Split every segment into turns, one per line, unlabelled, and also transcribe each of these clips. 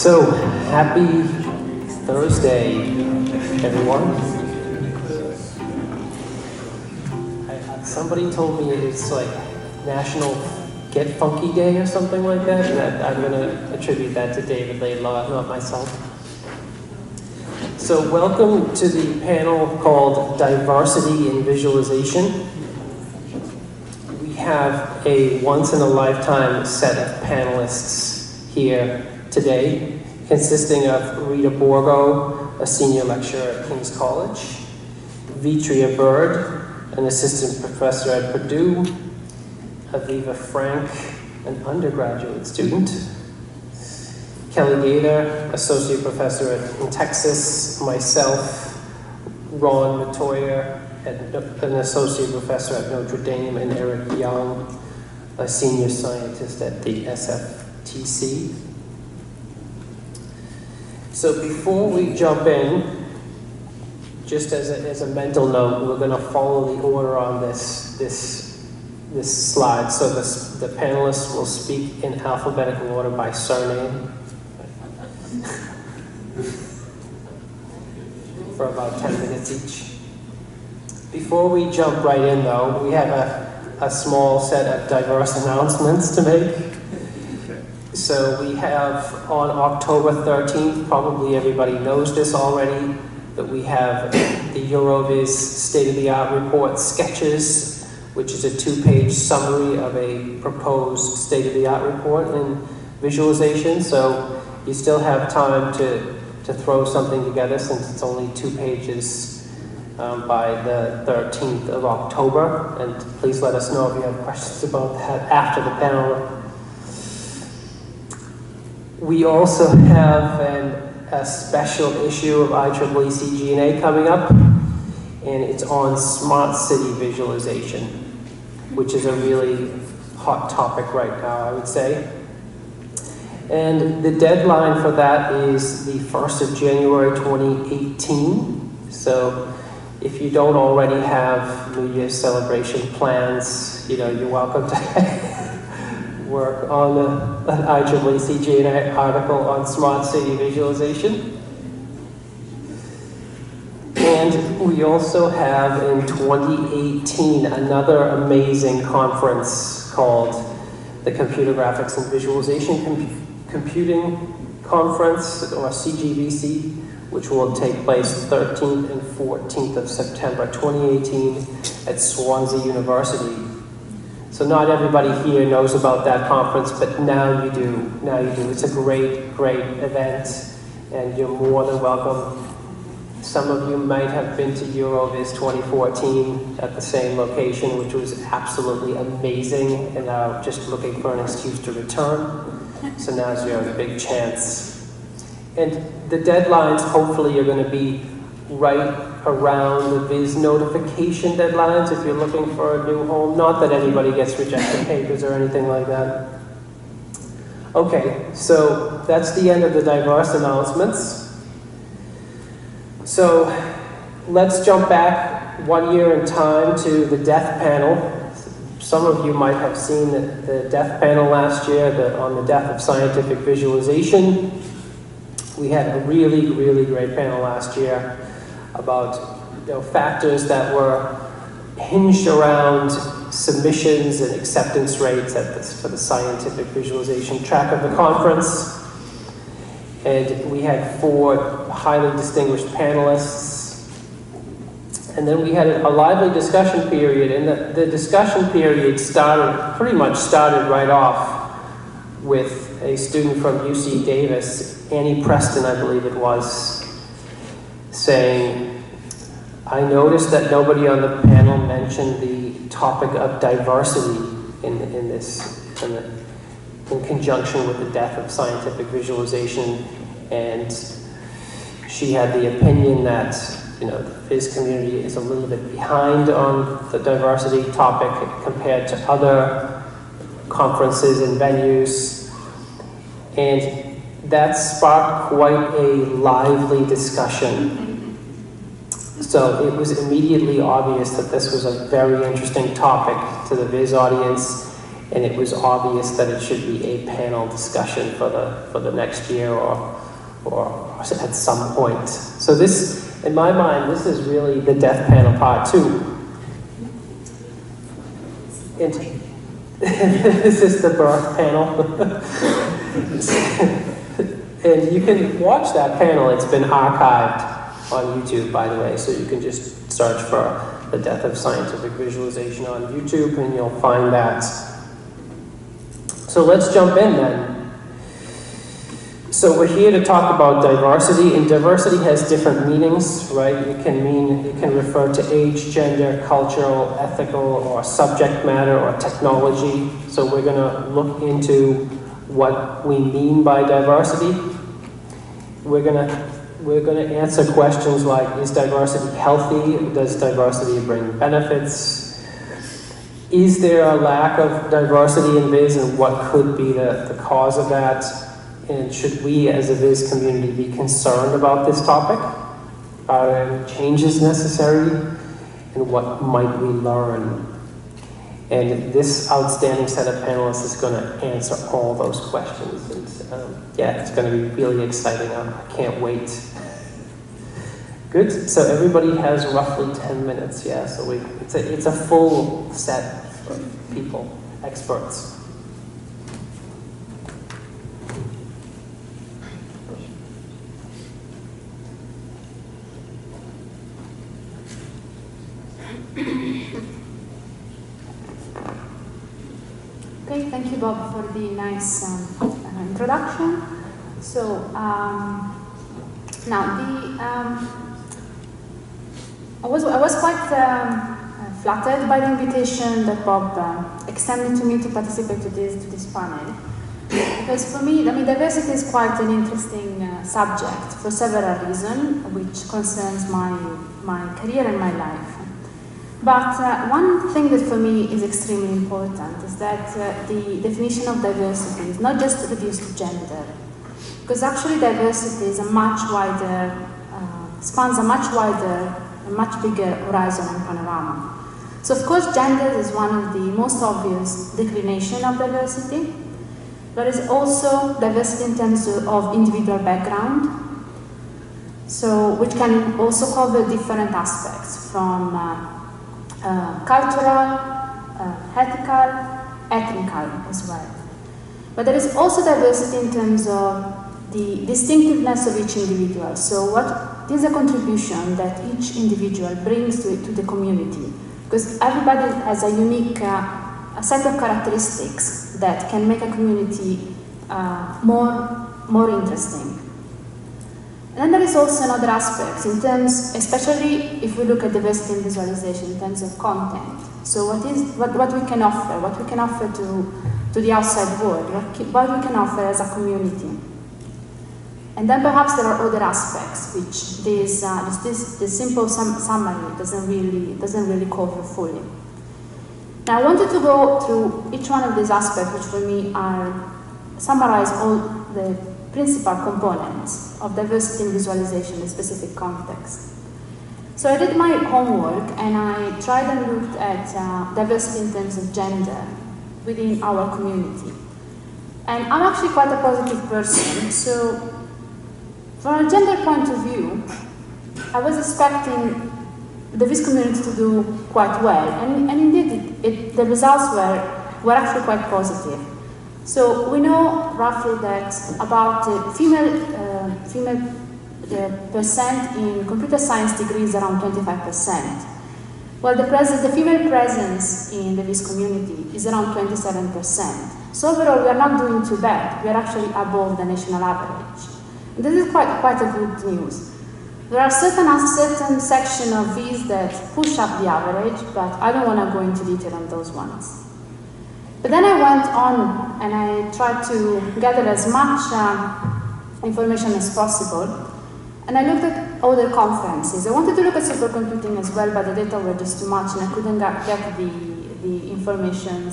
So, happy Thursday, everyone. Somebody told me it's like National Get Funky Day or something like that, and I'm going to attribute that to David Laidlaw, not myself. So, welcome to the panel called Diversity in Visualization. We have a once-in-a-lifetime set of panelists here today, consisting of Rita Borgo, a senior lecturer at King's College, Vetria Byrd, an assistant professor at Purdue, Aviva Frank, an undergraduate student, Kelly Gaither, associate professor in Texas, myself, Metoyer, an associate professor at Notre Dame, and Eric Young, a senior scientist at the SFTC. So before we jump in, just as a mental note, we're going to follow the order on this slide. So the panelists will speak in alphabetical order by surname for about 10 minutes each. Before we jump right in, though, we have a small set of diverse announcements to make. So we have on October 13th, probably everybody knows this already, that we have the EuroVis state-of-the-art report sketches, which is a 2-page summary of a proposed state-of-the-art report in visualization. So you still have time to throw something together since it's only 2 pages by the 13th of October. And please let us know if you have questions about that after the panel. We also have a special issue of IEEE CG&A coming up, and it's on smart city visualization, which is a really hot topic right now, I would say. And the deadline for that is the 1st of January 2018. So if you don't already have New Year's celebration plans, you're welcome to work on an IEEE CG&A article on smart city visualization. And we also have in 2018 another amazing conference called the Computer Graphics and Visualization Computing Conference, or CGVC, which will take place 13th and 14th of September 2018 at Swansea University. So not everybody here knows about that conference, but now you do. Now you do. It's a great, great event, and you're more than welcome. Some of you might have been to EuroVis 2014 at the same location, which was absolutely amazing, and now just looking for an excuse to return. So now's your big chance. And the deadlines hopefully are going to be right around the VIS notification deadlines if you're looking for a new home. Not that anybody gets rejected papers or anything like that. Okay, so that's the end of the diverse announcements. So let's jump back 1 year in time to the death panel. Some of you might have seen the death panel last year on the death of scientific visualization. We had a really, really great panel last year about factors that were hinged around submissions and acceptance rates for the scientific visualization track of the conference. And we had 4 highly distinguished panelists. And then we had a lively discussion period, and the discussion period pretty much started right off with a student from UC Davis, Annie Preston, I believe it was, saying, I noticed that nobody on the panel mentioned the topic of diversity in conjunction with the death of scientific visualization, and she had the opinion that the VIS community is a little bit behind on the diversity topic compared to other conferences and venues, and that sparked quite a lively discussion. So it was immediately obvious that this was a very interesting topic to the VIS audience, and it was obvious that it should be a panel discussion for the next year or at some point. So this, in my mind, this is really the death panel part 2. And this is the birth panel. And you can watch that panel. It's been archived on YouTube, by the way, so you can just search for the death of scientific visualization on YouTube and you'll find that. So let's jump in then. So we're here to talk about diversity, and diversity has different meanings, right? It can refer to age, gender, cultural, ethical, or subject matter, or technology. So we're going to look into what we mean by diversity. We're going to answer questions like, is diversity healthy? Does diversity bring benefits? Is there a lack of diversity in VIS, and what could be the cause of that? And should we as a VIS community be concerned about this topic? Are there changes necessary? And what might we learn? And this outstanding set of panelists is going to answer all those questions. And yeah, it's going to be really exciting. I can't wait. Good. So everybody has roughly 10 minutes. Yeah. So it's a full set of people, experts.
Okay, thank you, Bob, for the nice introduction. So now I was quite flattered by the invitation that Bob extended to me to participate to this panel, because for me, I mean, diversity is quite an interesting subject for several reasons, which concerns my career and my life. But one thing that for me is extremely important is that the definition of diversity is not just reduced to gender, because actually diversity is a much wider, spans a much wider, a much bigger horizon and panorama. So of course gender is one of the most obvious declination of diversity. There is also diversity in terms of individual background, so which can also cover different aspects from cultural, ethical, ethnical as well. But there is also diversity in terms of the distinctiveness of each individual. So what is a contribution that each individual brings to the community? Because everybody has a unique a set of characteristics that can make a community more interesting. And then there is also another aspect in terms, especially if we look at diversity in visualization in terms of content. So what we can offer to the outside world, what we can offer as a community. And then perhaps there are other aspects which this simple summary doesn't really cover fully. Now I wanted to go through each one of these aspects, which for me summarize all the principal components of diversity in visualization in a specific context. So I did my homework and I tried and looked at diversity in terms of gender within our community. And I'm actually quite a positive person, so from a gender point of view, I was expecting the VIS community to do quite well, and indeed the results were actually quite positive. So we know roughly that about female percent in computer science degrees around 25%, while the female presence in the VIS community is around 27%. So overall, we are not doing too bad. We are actually above the national average. And this is quite a good news. There are certain sections of VIS that push up the average, but I don't want to go into detail on those ones. But then I went on and I tried to gather as much information as possible, and I looked at other conferences. I wanted to look at supercomputing as well, but the data were just too much, and I couldn't get the information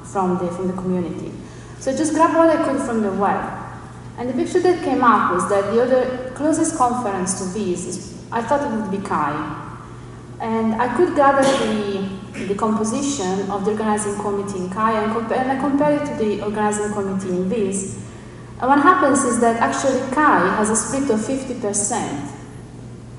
from the community. So I just grabbed what I could from the web. And the picture that came up was that the other closest conference to VIS I thought it would be CHI. And I could gather the composition of the organizing committee in CHI and I compare it to the organizing committee in VIS, and what happens is that actually CHI has a split of 50%,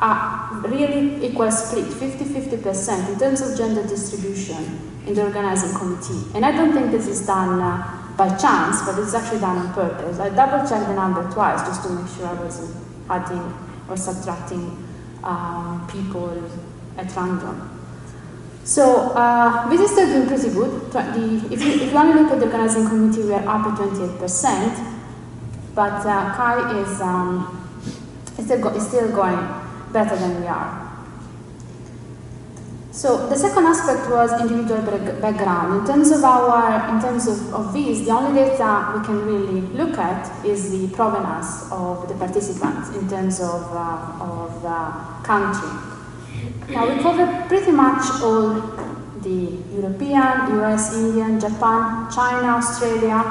a really equal split, 50-50% in terms of gender distribution in the organizing committee. And I don't think this is done by chance, but it's actually done on purpose. I double-checked the number twice just to make sure I wasn't adding or subtracting people at random. So this is still doing pretty good. If you only look at the organizing committee, we are up at 28%, but CHI is still going better than we are. So the second aspect was individual background. In terms of VIS, the only data we can really look at is the provenance of the participants in terms of country. Now we cover pretty much all the European, US, Indian, Japan, China, Australia.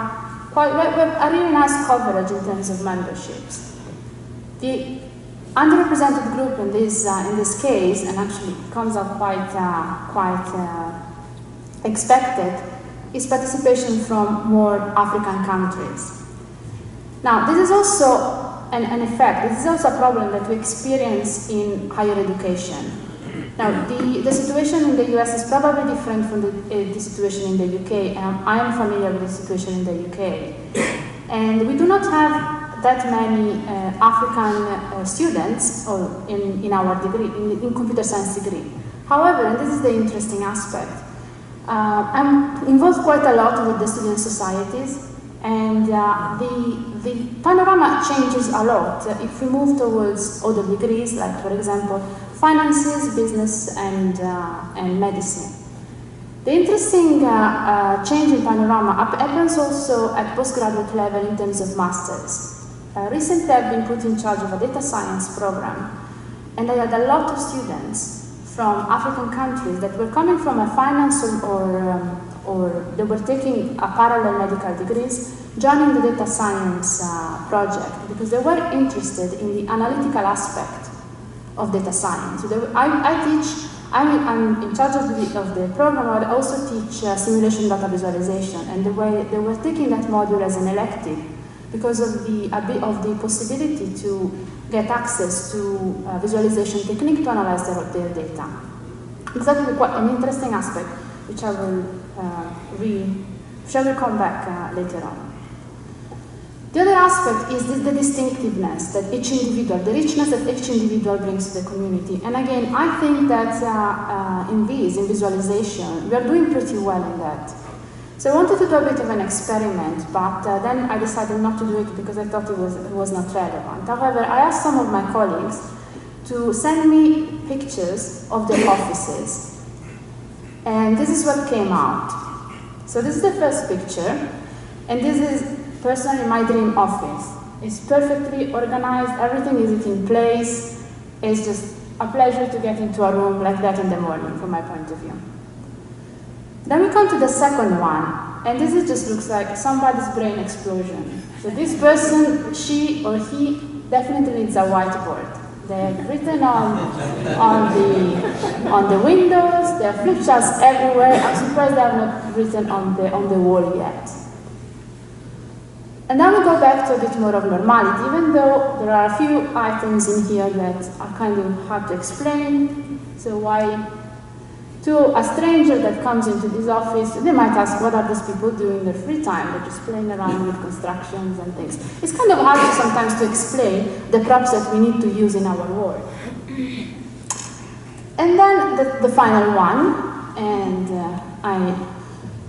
Quite a really nice coverage in terms of memberships. The underrepresented group in this case, and actually comes up quite expected, is participation from more African countries. Now, this is also an effect. This is also a problem that we experience in higher education. Now, the situation in the US is probably different from the situation in the UK, and I am familiar with the situation in the UK. And we do not have that many African students in our degree, in computer science degree. However, and this is the interesting aspect, I'm involved quite a lot with the student societies, and the panorama changes a lot if we move towards other degrees, like for example, finances, business, and medicine. The interesting change in panorama happens also at postgraduate level in terms of masters. Recently, I've been put in charge of a data science program, and I had a lot of students from African countries that were coming from a finance or they were taking a parallel medical degrees, joining the data science project because they were interested in the analytical aspect of data science. So I'm in charge of the program, but I also teach simulation data visualization, and they were taking that module as an elective because of the possibility to get access to visualization technique to analyze their data. It's actually quite an interesting aspect, which I will come back later on. The other aspect is the distinctiveness that each individual, the richness that each individual brings to the community. And again, I think that in visualization, we are doing pretty well in that. So I wanted to do a bit of an experiment, but then I decided not to do it because I thought it was not relevant. However, I asked some of my colleagues to send me pictures of their offices. And this is what came out. So this is the first picture, and this is personally my dream office. It's perfectly organized, everything is in place. It's just a pleasure to get into a room like that in the morning from my point of view. Then we come to the second one, and this just looks like somebody's brain explosion. So this person, she or he, definitely needs a whiteboard. They're written on the windows, there are flip charts everywhere. I'm surprised they have not written on the wall yet. And now we go back to a bit more of normality, even though there are a few items in here that are kind of hard to explain. So why, to a stranger that comes into this office, they might ask, what are these people doing in their free time? They're just playing around with constructions and things. It's kind of hard sometimes to explain the props that we need to use in our work. And then the final one, and I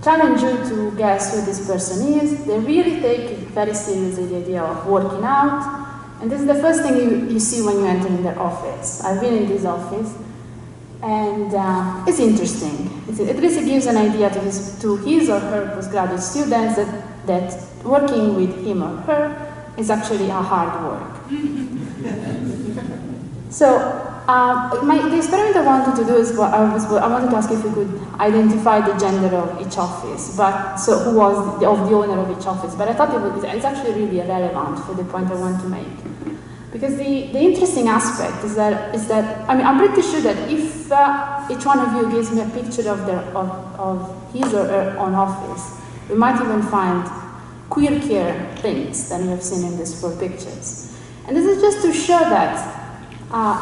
challenge you to guess who this person is. They really take very seriously the idea of working out. And this is the first thing you see when you enter in their office. I've been in this office, and it's interesting. It really gives an idea to his or her postgraduate students that working with him or her is actually a hard work. So the experiment I wanted to do is I wanted to ask if we could identify the gender of each office, so who was the owner of each office. But I thought it's actually really irrelevant for the point I want to make. Because the interesting aspect is that I mean, I'm pretty sure that if each one of you gives me a picture of his or her own office, we might even find quirkier things than we have seen in these 4 pictures. And this is just to show that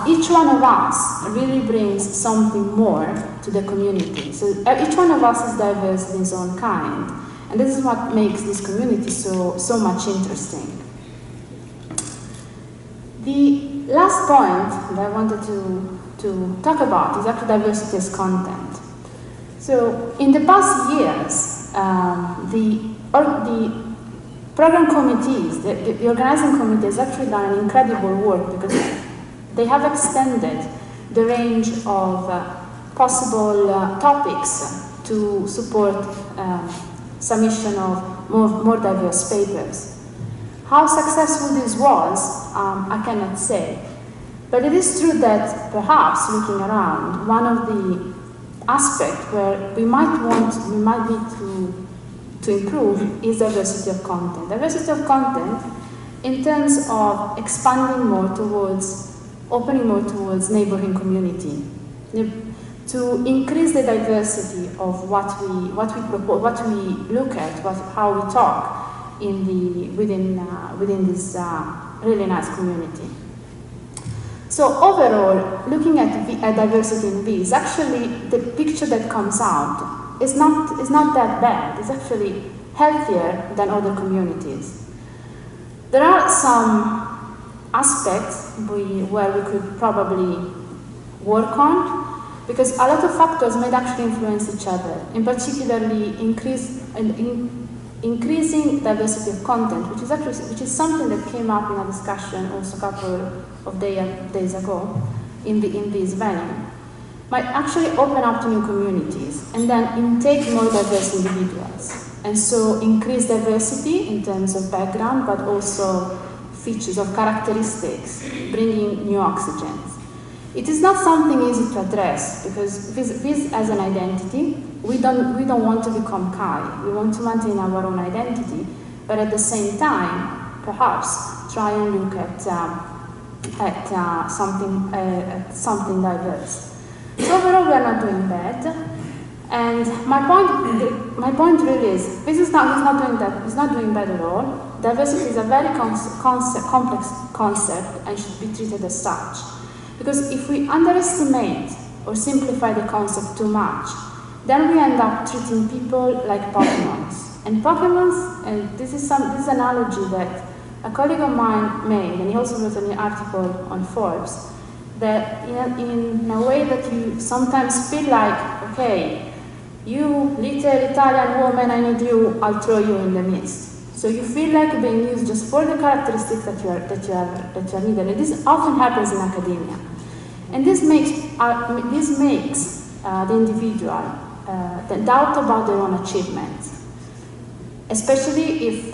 each one of us really brings something more to the community. So each one of us is diverse in his own kind. And this is what makes this community so much interesting. The last point that I wanted to talk about is actually diversity as content. So in the past years, the program committees, the organizing committee has actually done an incredible work because they have extended the range of possible topics to support submission of more diverse papers. How successful this was, I cannot say. But it is true that perhaps looking around, one of the aspects where we might need to improve is diversity of content. Diversity of content in terms of expanding more towards, opening more towards neighboring community. To increase the diversity of what we propose, what we look at, how we talk within this really nice community. So overall, looking at diversity in VIS, actually the picture that comes out is not that bad. It's actually healthier than other communities. There are some aspects where we could probably work on, because a lot of factors might actually influence each other, in particularly increasing diversity of content, which is something that came up in a discussion also a couple of days ago in this venue, might actually open up to new communities and then intake more diverse individuals. And so increase diversity in terms of background, but also features of characteristics, bringing new oxygens. It is not something easy to address because VIS as an identity, we don't want to become KAI. We want to maintain our own identity, but at the same time, perhaps try and look at something diverse. So overall, we are not doing bad. And my point really is, VIS is not doing that. It's not doing bad at all. Diversity is a very complex concept and should be treated as such. Because if we underestimate or simplify the concept too much, then we end up treating people like Pokemons. And Pokemons, and this is an analogy that a colleague of mine made, and he also wrote an article on Forbes, that in a way that you sometimes feel like, okay, you little Italian woman, I need you, I'll throw you in the mist. So you feel like being used just for the characteristics that you are needed. And this often happens in academia. And this makes the individual doubt about their own achievements, especially if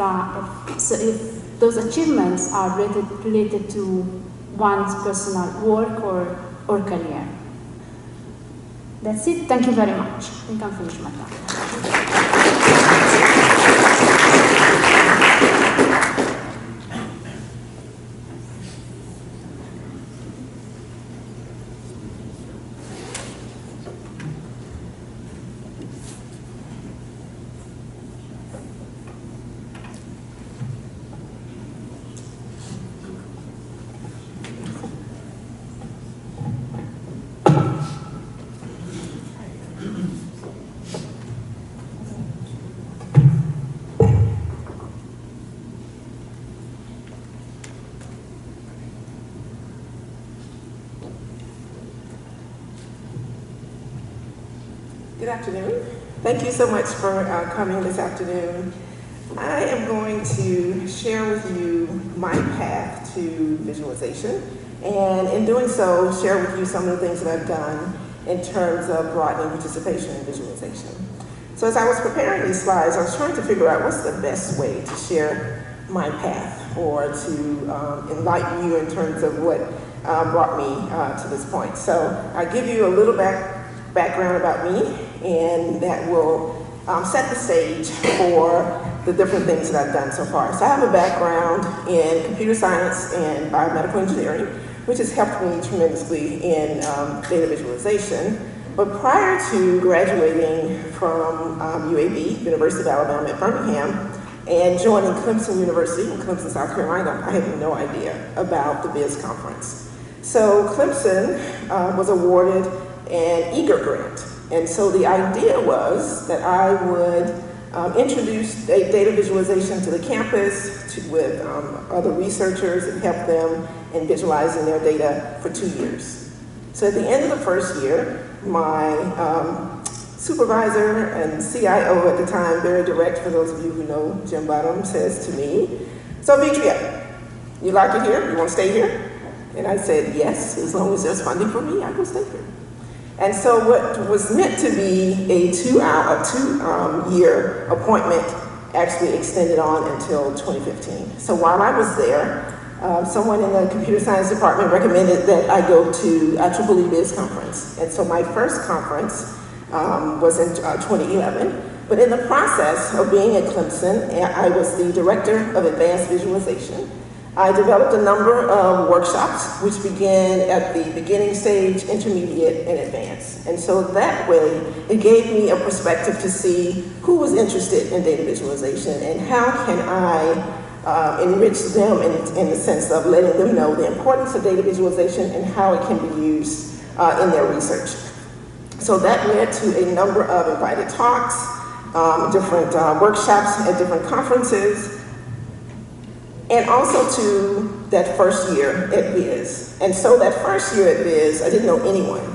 those achievements are related to one's personal work or career. That's it. Thank you very much. I think I'm finished my talk.
Good afternoon. Thank you so much for coming this afternoon. I am going to share with you my path to visualization, and in doing so, share with you some of the things that I've done in terms of broadening participation in visualization. So as I was preparing these slides, I was trying to figure out what's the best way to share my path or to enlighten you in terms of what brought me to this point. So I'll give you a little background about me, and that will set the stage for the different things that I've done so far. So I have a background in computer science and biomedical engineering, which has helped me tremendously in data visualization. But prior to graduating from UAB, University of Alabama at Birmingham, and joining Clemson University in Clemson, South Carolina, I had no idea about the VIS conference. So Clemson was awarded an EAGER grant. And so the idea was that I would introduce data visualization to the campus with other researchers and help them in visualizing their data for 2 years. So at the end of the first year, my supervisor and CIO at the time, very direct for those of you who know Jim Bottom, says to me, "So Vetria, you like it here? You want to stay here?" And I said, "Yes, as long as there's funding for me, I will stay here." And so what was meant to be a two-year appointment actually extended on until 2015. So while I was there, someone in the computer science department recommended that I go to IEEE VIS conference. And so my first conference was in 2011. But in the process of being at Clemson, I was the director of advanced visualization. I developed a number of workshops which began at the beginning stage, intermediate, and advanced. And so that way, it gave me a perspective to see who was interested in data visualization and how can I enrich them in the sense of letting them know the importance of data visualization and how it can be used in their research. So that led to a number of invited talks, different workshops at different conferences, and also to that first year at VIS. And so that first year at VIS, I didn't know anyone.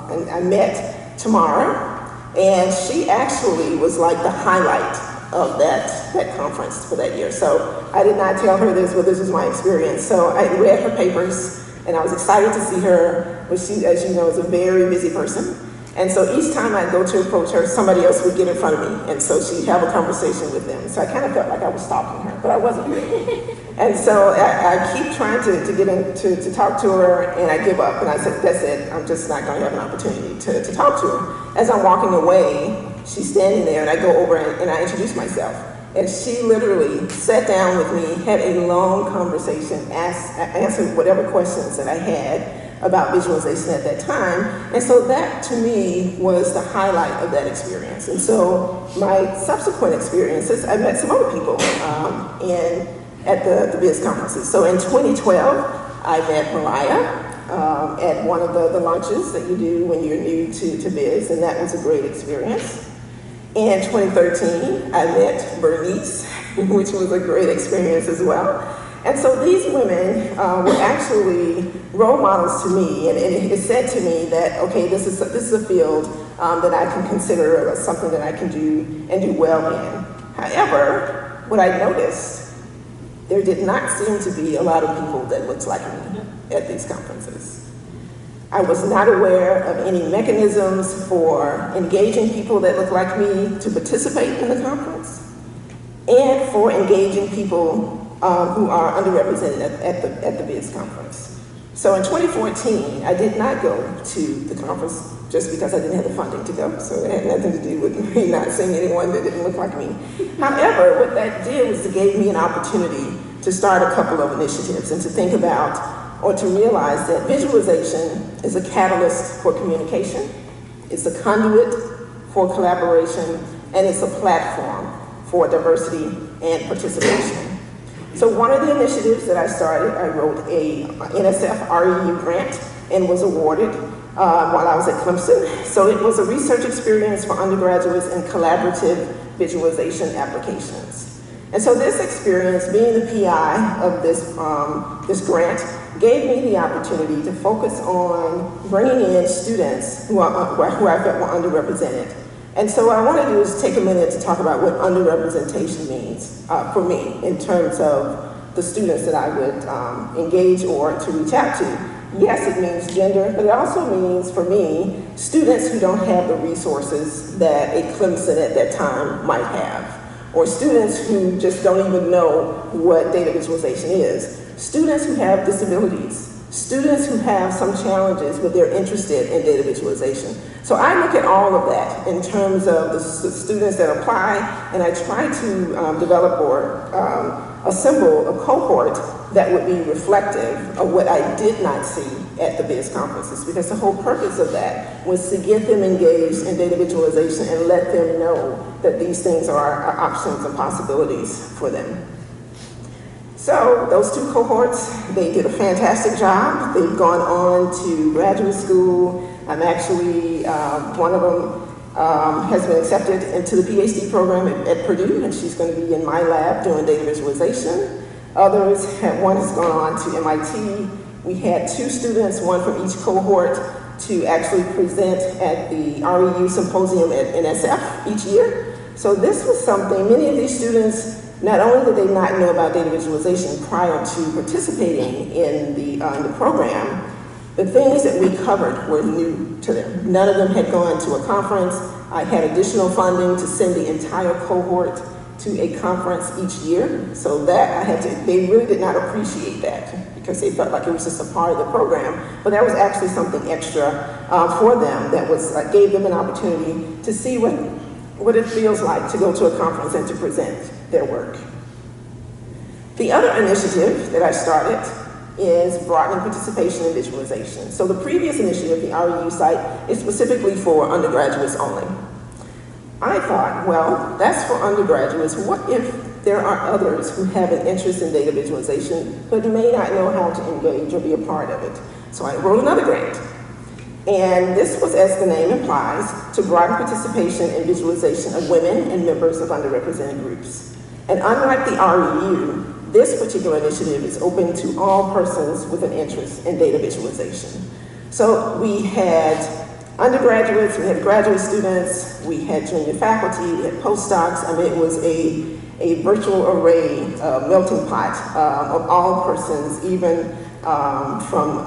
And I met Tamara, and she actually was like the highlight of that conference for that year. So I did not tell her this, but this was my experience. So I read her papers, and I was excited to see her, but she, as you know, is a very busy person. And so each time I'd go to approach her, somebody else would get in front of me. And so she'd have a conversation with them. So I kind of felt like I was stalking her, but I wasn't really. And so I keep trying to get in to talk to her, and I give up. And I said, that's it. I'm just not going to have an opportunity to talk to her. As I'm walking away, she's standing there, and I go over and I introduce myself. And she literally sat down with me, had a long conversation, answered whatever questions that I had about visualization at that time. And so that, to me, was the highlight of that experience. And so my subsequent experiences, I met some other people at the VIS conferences. So in 2012, I met Mariah at one of the lunches that you do when you're new to VIS, and that was a great experience. In 2013, I met Bernice, which was a great experience as well. And so these women were actually role models to me, and it said to me that, okay, this is a field that I can consider something that I can do and do well in. However, what I noticed, there did not seem to be a lot of people that looked like me at these conferences. I was not aware of any mechanisms for engaging people that look like me to participate in the conference, and for engaging people who are underrepresented at the VIS conference. So in 2014, I did not go to the conference just because I didn't have the funding to go. So it had nothing to do with me not seeing anyone that didn't look like me. However, what that did was it gave me an opportunity to start a couple of initiatives and to think about or to realize that visualization is a catalyst for communication, it's a conduit for collaboration, and it's a platform for diversity and participation. So one of the initiatives that I started, I wrote a NSF REU grant and was awarded while I was at Clemson. So it was a research experience for undergraduates in collaborative visualization applications. And so this experience, being the PI of this grant, gave me the opportunity to focus on bringing in students who I felt were underrepresented. And so what I want to do is take a minute to talk about what underrepresentation means for me in terms of the students that I would engage or to reach out to. Yes, it means gender, but it also means, for me, students who don't have the resources that a Clemson at that time might have, or students who just don't even know what data visualization is, students who have disabilities, students who have some challenges but they're interested in data visualization. So I look at all of that in terms of the students that apply, and I try to develop or assemble a cohort that would be reflective of what I did not see at the VIS conferences, because the whole purpose of that was to get them engaged in data visualization and let them know that these things are options and possibilities for them. So those two cohorts, they did a fantastic job. They've gone on to graduate school. I'm actually, one of them has been accepted into the PhD program at Purdue, and she's going to be in my lab doing data visualization. Others, one has gone on to MIT. We had 2 students, one from each cohort, to actually present at the REU symposium at NSF each year. So this was something, many of these students, not only did they not know about data visualization prior to participating in the program, the things that we covered were new to them. None of them had gone to a conference. I had additional funding to send the entire cohort to a conference each year. So that they really did not appreciate that because they felt like it was just a part of the program. But that was actually something extra for them that was gave them an opportunity to see what it feels like to go to a conference and to present their work. The other initiative that I started is broadening participation in visualization. So the previous initiative, the REU site, is specifically for undergraduates only. I thought, well, that's for undergraduates. What if there are others who have an interest in data visualization but may not know how to engage or be a part of it? So I wrote another grant. And this was, as the name implies, to broaden participation in visualization of women and members of underrepresented groups. And unlike the REU, this particular initiative is open to all persons with an interest in data visualization. So we had undergraduates, we had graduate students, we had junior faculty, we had postdocs. I mean, it was a virtual array, melting pot of all persons, even from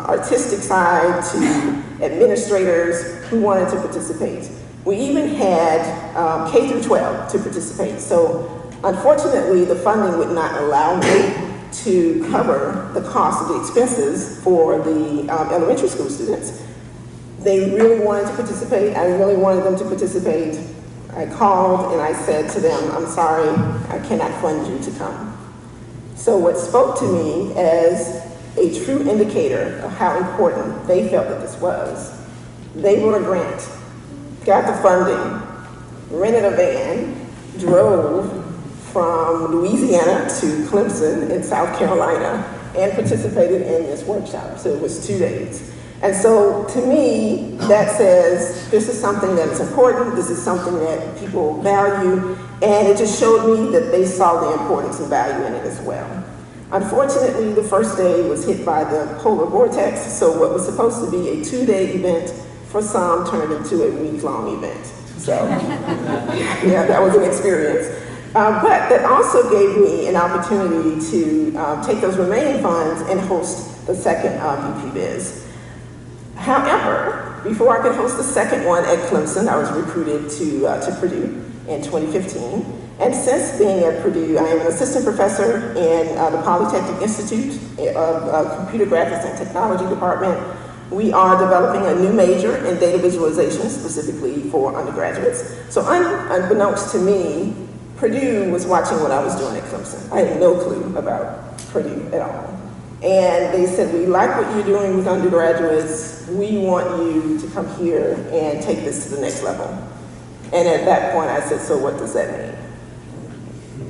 artistic side to administrators who wanted to participate. We even had K through 12 to participate. So unfortunately, the funding would not allow me to cover the cost of the expenses for the elementary school students. They really wanted to participate. I really wanted them to participate. I called and I said to them, I'm sorry, I cannot fund you to come. So what spoke to me as a true indicator of how important they felt that this was, they wrote a grant, got the funding, rented a van, drove from Louisiana to Clemson in South Carolina, and participated in this workshop. So it was 2 days. And so to me, that says this is something that is important, this is something that people value, and it just showed me that they saw the importance and value in it as well. Unfortunately, the first day was hit by the polar vortex, so what was supposed to be a 2-day event for some turned into a week-long event. So, yeah, that was an experience. But that also gave me an opportunity to take those remaining funds and host the second VP Viz. However, before I could host the second one at Clemson, I was recruited to Purdue in 2015. And since being at Purdue, I am an assistant professor in the Polytechnic Institute of Computer Graphics and Technology Department. We are developing a new major in data visualization, specifically for undergraduates. So unbeknownst to me, Purdue was watching what I was doing at Clemson. I had no clue about Purdue at all. And they said, we like what you're doing with undergraduates. We want you to come here and take this to the next level. And at that point, I said, so what does that mean?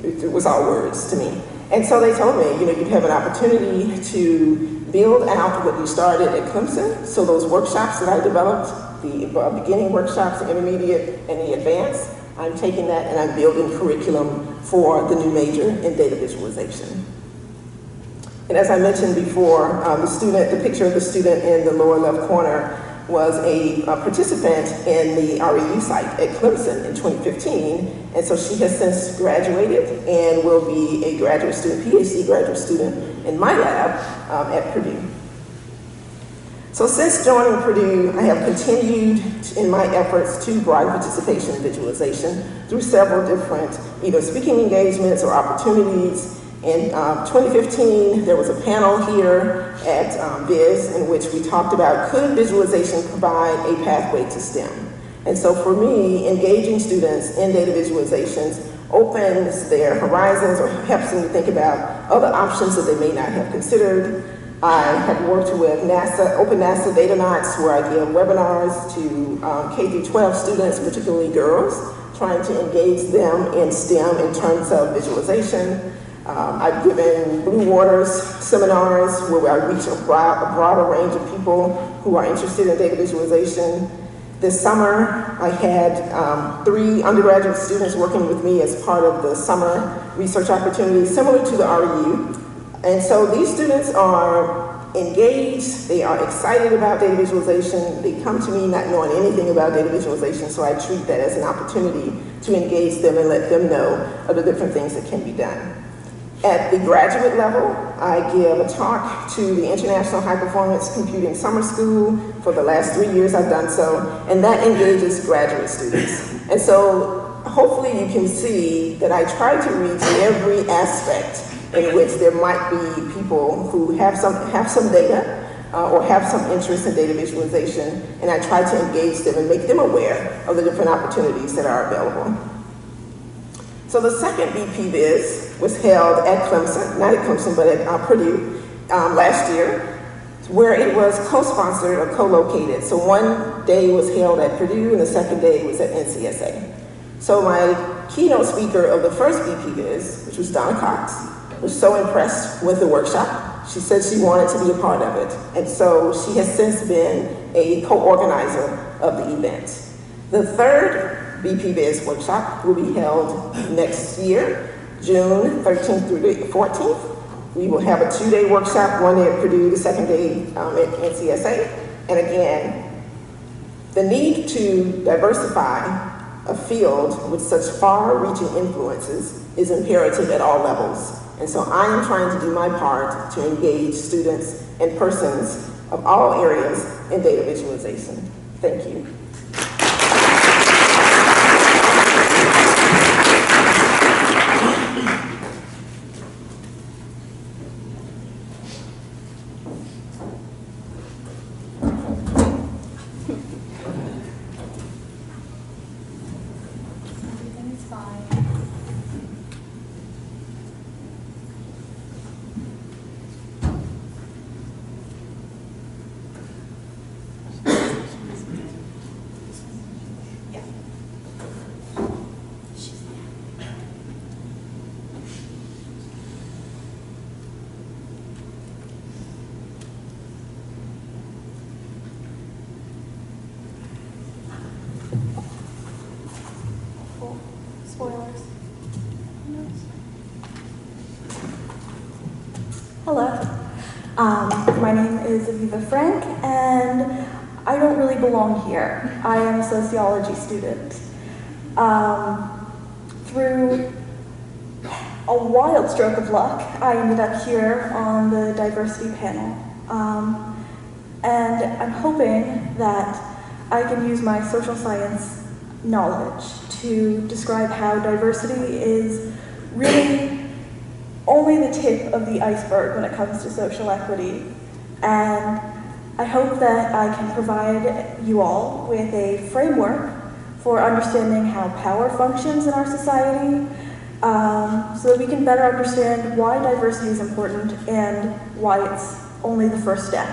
It was all words to me. And so they told me, you'd have an opportunity to build out what you started at Clemson. So those workshops that I developed, the beginning workshops, the intermediate, and the advanced, I'm taking that and I'm building curriculum for the new major in data visualization. And as I mentioned before, the picture of the student in the lower left corner was a participant in the REU site at Clemson in 2015. And so she has since graduated and will be a graduate student, PhD graduate student in my lab at Purdue. So since joining Purdue, I have continued in my efforts to broaden participation in visualization through several different either speaking engagements or opportunities. In 2015, there was a panel here at VIS in which we talked about, could visualization provide a pathway to STEM? And so for me, engaging students in data visualizations opens their horizons or helps them to think about other options that they may not have considered. I have worked with NASA, Open NASA Datanauts, where I give webinars to K through 12 students, particularly girls, trying to engage them in STEM in terms of visualization. I've given Blue Waters seminars where I reach a broader range of people who are interested in data visualization. This summer, I had 3 undergraduate students working with me as part of the summer research opportunity, similar to the RU. And so these students are engaged, they are excited about data visualization, they come to me not knowing anything about data visualization, so I treat that as an opportunity to engage them and let them know of the different things that can be done. At the graduate level, I give a talk to the International High Performance Computing Summer School. For the last 3 years I've done so, and that engages graduate students. And so hopefully you can see that I try to reach every aspect in which there might be people who have some data or have some interest in data visualization, and I try to engage them and make them aware of the different opportunities that are available. So the second BP Viz was held at Clemson, not at Clemson, but at Purdue last year, where it was co-sponsored or co-located. So one day was held at Purdue and the second day was at NCSA. So my keynote speaker of the first BP Viz, which was Donna Cox, was so impressed with the workshop, she said she wanted to be a part of it. And so she has since been a co-organizer of the event. The third BP Viz workshop will be held next year, June 13th through the 14th. We will have a 2-day workshop, one day at Purdue, the second day at NCSA. And again, the need to diversify a field with such far-reaching influences is imperative at all levels. And so I am trying to do my part to engage students and persons of all areas in data visualization. Thank you.
Spoilers. Hello. My name is Aviva Frank, and I don't really belong here. I am a sociology student. Through a wild stroke of luck, I ended up here on the diversity panel. And I'm hoping that I can use my social science knowledge to describe how diversity is really only the tip of the iceberg when it comes to social equity. And I hope that I can provide you all with a framework for understanding how power functions in our society, so that we can better understand why diversity is important and why it's only the first step.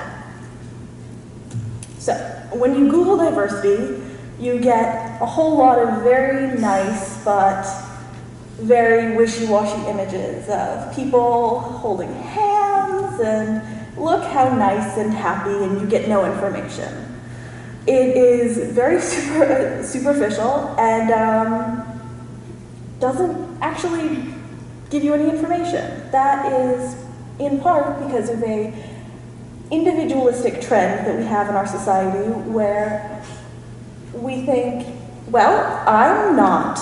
So, when you Google diversity, you get a whole lot of very nice but very wishy-washy images of people holding hands and look how nice and happy, and you get no information. It is very superficial and doesn't actually give you any information. That is in part because of a individualistic trend that we have in our society where we think, well, I'm not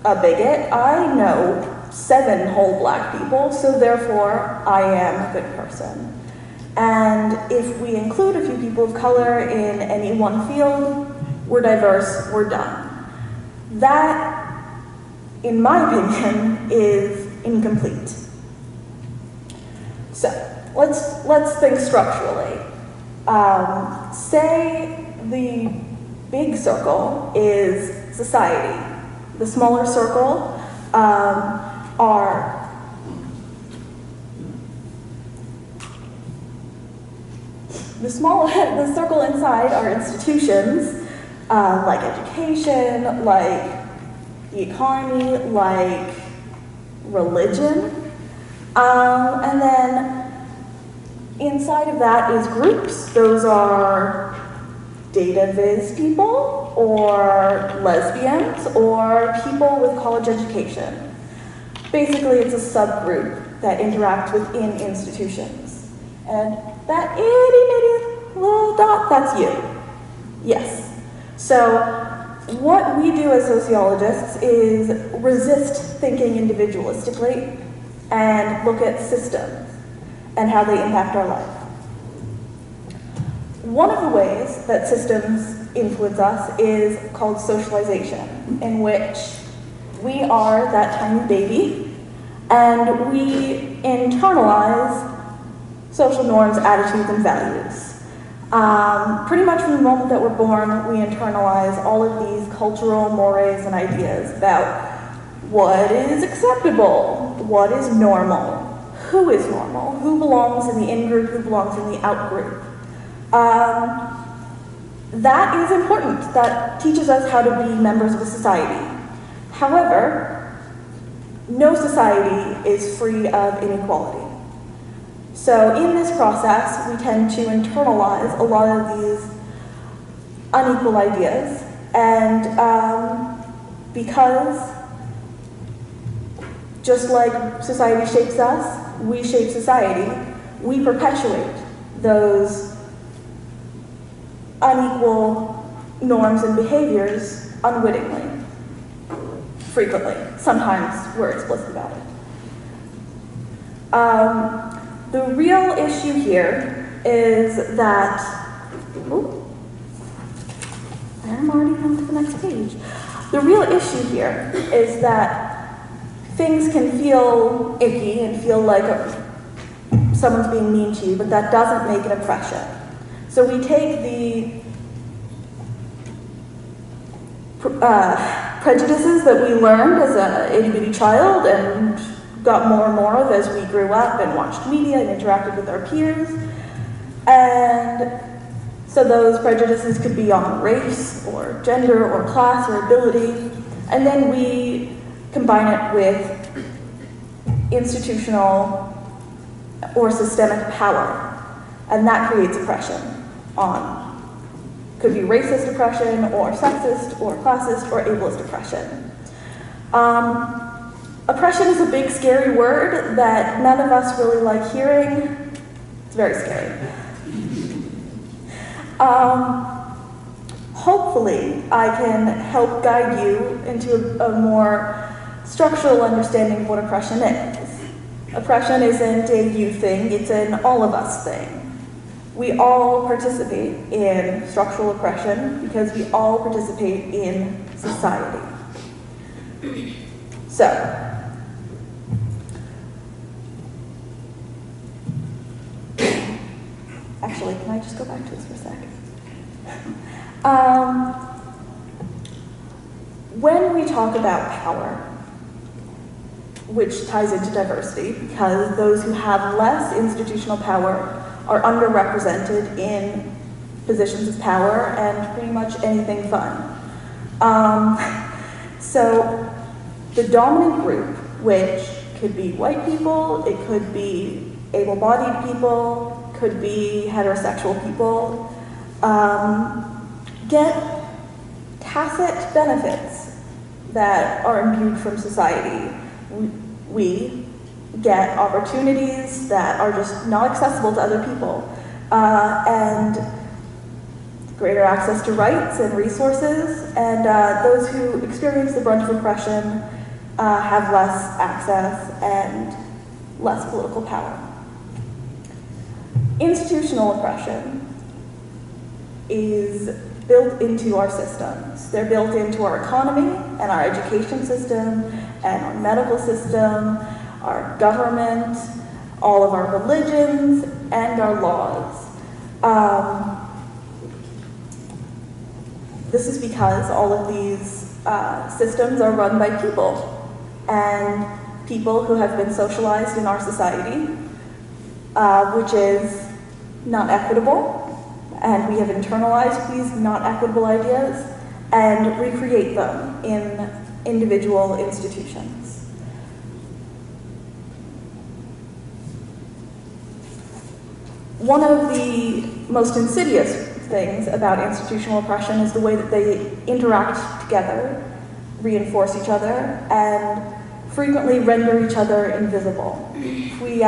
a bigot. I know 7 whole black people, so therefore I am a good person. And if we include a few people of color in any one field, we're diverse, we're done. That, in my opinion, is incomplete. So let's think structurally. Say the big circle is society. The smaller circle the circle inside are institutions like education, like the economy, like religion, and then inside of that is groups. Those are data viz people, or lesbians, or people with college education. Basically, it's a subgroup that interacts within institutions. And that itty-bitty little dot, that's you. Yes. So what we do as sociologists is resist thinking individualistically and look at systems and how they impact our life. One of the ways that systems influence us is called socialization, in which we are that tiny baby and we internalize social norms, attitudes, and values. Pretty much from the moment that we're born, we internalize all of these cultural mores and ideas about what is acceptable, what is normal, who belongs in the in-group, who belongs in the out-group. That is important. That teaches us how to be members of a society. However, no society is free of inequality. So in this process, we tend to internalize a lot of these unequal ideas, and because just like society shapes us, we shape society, we perpetuate those unequal norms and behaviors unwittingly, frequently. Sometimes we're explicit about it. The real issue here is that, I'm already on to the next page. The real issue here is that things can feel icky and feel like someone's being mean to you, but that doesn't make an oppression. So we take the prejudices that we learned as an itty-bitty child and got more and more of as we grew up and watched media and interacted with our peers. And so those prejudices could be on race or gender or class or ability. And then we combine it with institutional or systemic power. And that creates oppression could be racist oppression or sexist or classist or ableist oppression. Oppression is a big, scary word that none of us really like hearing. It's very scary. Hopefully, I can help guide you into a more structural understanding of what oppression is. Oppression isn't a you thing, it's an all of us thing. We all participate in structural oppression because we all participate in society. So, actually, can I just go back to this for a second? When we talk about power, which ties into diversity, because those who have less institutional power are underrepresented in positions of power and pretty much anything fun. So the dominant group, which could be white people, it could be able-bodied people, could be heterosexual people, get tacit benefits that are imbued from society. We get opportunities that are just not accessible to other people, and greater access to rights and resources, and those who experience the brunt of oppression have less access and less political power. Institutional oppression is built into our systems. They're built into our economy and our education system and our medical system. our government, all of our religions, and our laws. This is because all of these systems are run by people, and people who have been socialized in our society, which is not equitable, and we have internalized these not equitable ideas and recreate them in individual institutions. One of the most insidious things about institutional oppression is the way that they interact together, reinforce each other, and frequently render each other invisible. We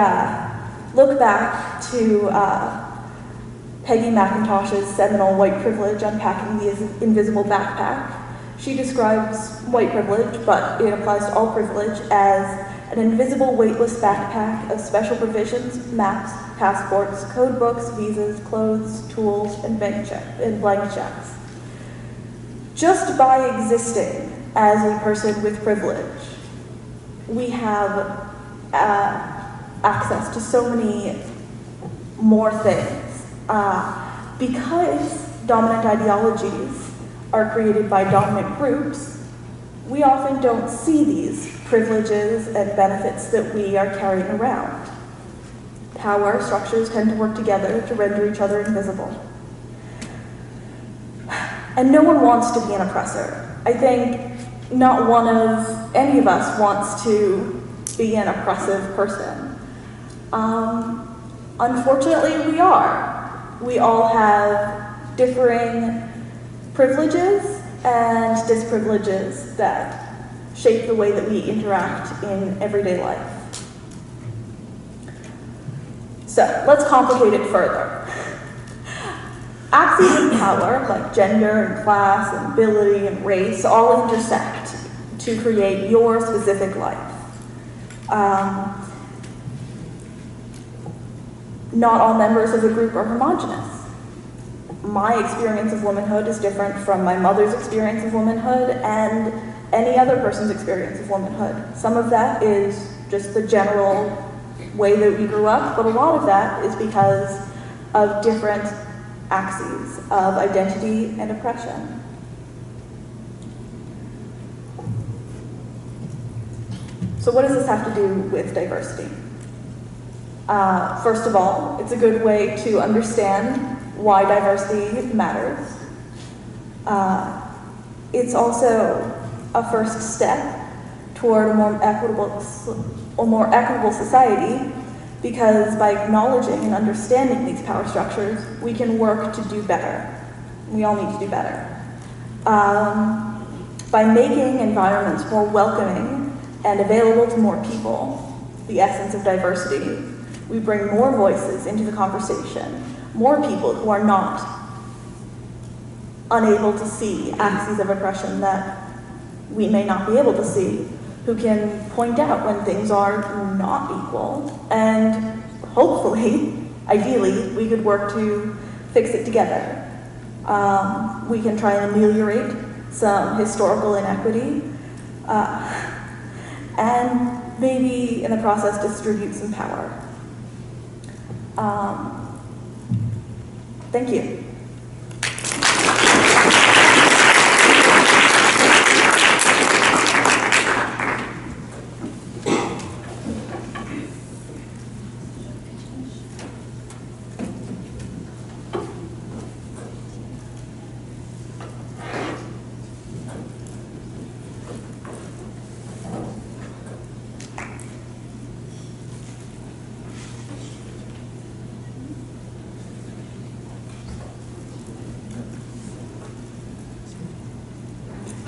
look back to Peggy McIntosh's seminal White Privilege, Unpacking the Invisible Backpack. She describes white privilege, but it applies to all privilege, as an invisible weightless backpack of special provisions, maps, passports, code books, visas, clothes, tools, and blank checks. Just by existing as a person with privilege, we have access to so many more things. Because dominant ideologies are created by dominant groups, we often don't see these privileges and benefits that we are carrying around. Power structures tend to work together to render each other invisible. And no one wants to be an oppressor. I think not one of any of us wants to be an oppressive person. Unfortunately, we are. We all have differing privileges and disprivileges that shape the way that we interact in everyday life. So let's complicate it further. Axes of power, like gender and class and ability and race, all intersect to create your specific life. Not all members of a group are homogenous. My experience of womanhood is different from my mother's experience of womanhood and any other person's experience of womanhood. Some of that is just the general way that we grew up, but a lot of that is because of different axes of identity and oppression. So what does this have to do with diversity? First of all, it's a good way to understand why diversity matters. It's also a first step toward a more equitable society, because by acknowledging and understanding these power structures, we can work to do better. We all need to do better. By making environments more welcoming and available to more people, the essence of diversity, we bring more voices into the conversation, more people who are not unable to see axes of oppression that we may not be able to see, who can point out when things are not equal, and hopefully, ideally, we could work to fix it together. We can try and ameliorate some historical inequity, and maybe in the process distribute some power. Thank you.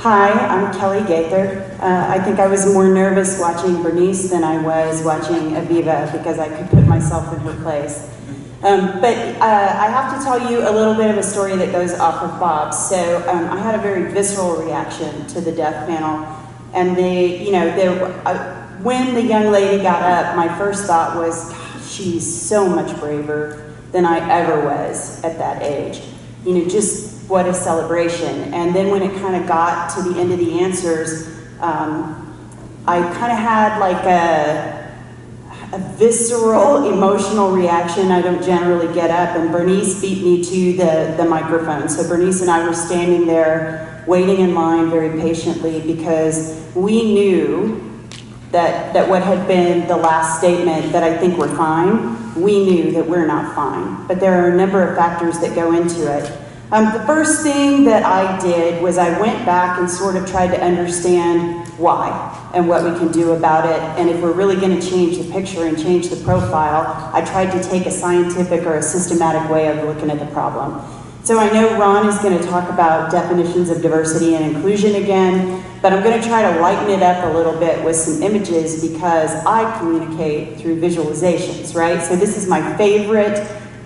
Hi, I'm Kelly Gaither. I think I was more nervous watching Bernice than I was watching Aviva because I could put myself in her place. But I have to tell you a little bit of a story that goes off of Bob's. So I had a very visceral reaction to the death panel. And when the young lady got up, my first thought was, gosh, she's so much braver than I ever was at that age. Just what a celebration. And then when it kind of got to the end of the answers, I kind of had like a visceral, emotional reaction. I don't generally get up, and Bernice beat me to the microphone. So Bernice and I were standing there waiting in line very patiently because we knew that what had been the last statement, that I think we're fine, we knew that we're not fine. But there are a number of factors that go into it. The first thing that I did was I went back and sort of tried to understand why and what we can do about it. And if we're really going to change the picture and change the profile, I tried to take a scientific or a systematic way of looking at the problem. So I know Ron is going to talk about definitions of diversity and inclusion again, but I'm going to try to lighten it up a little bit with some images because I communicate through visualizations, right? So this is my favorite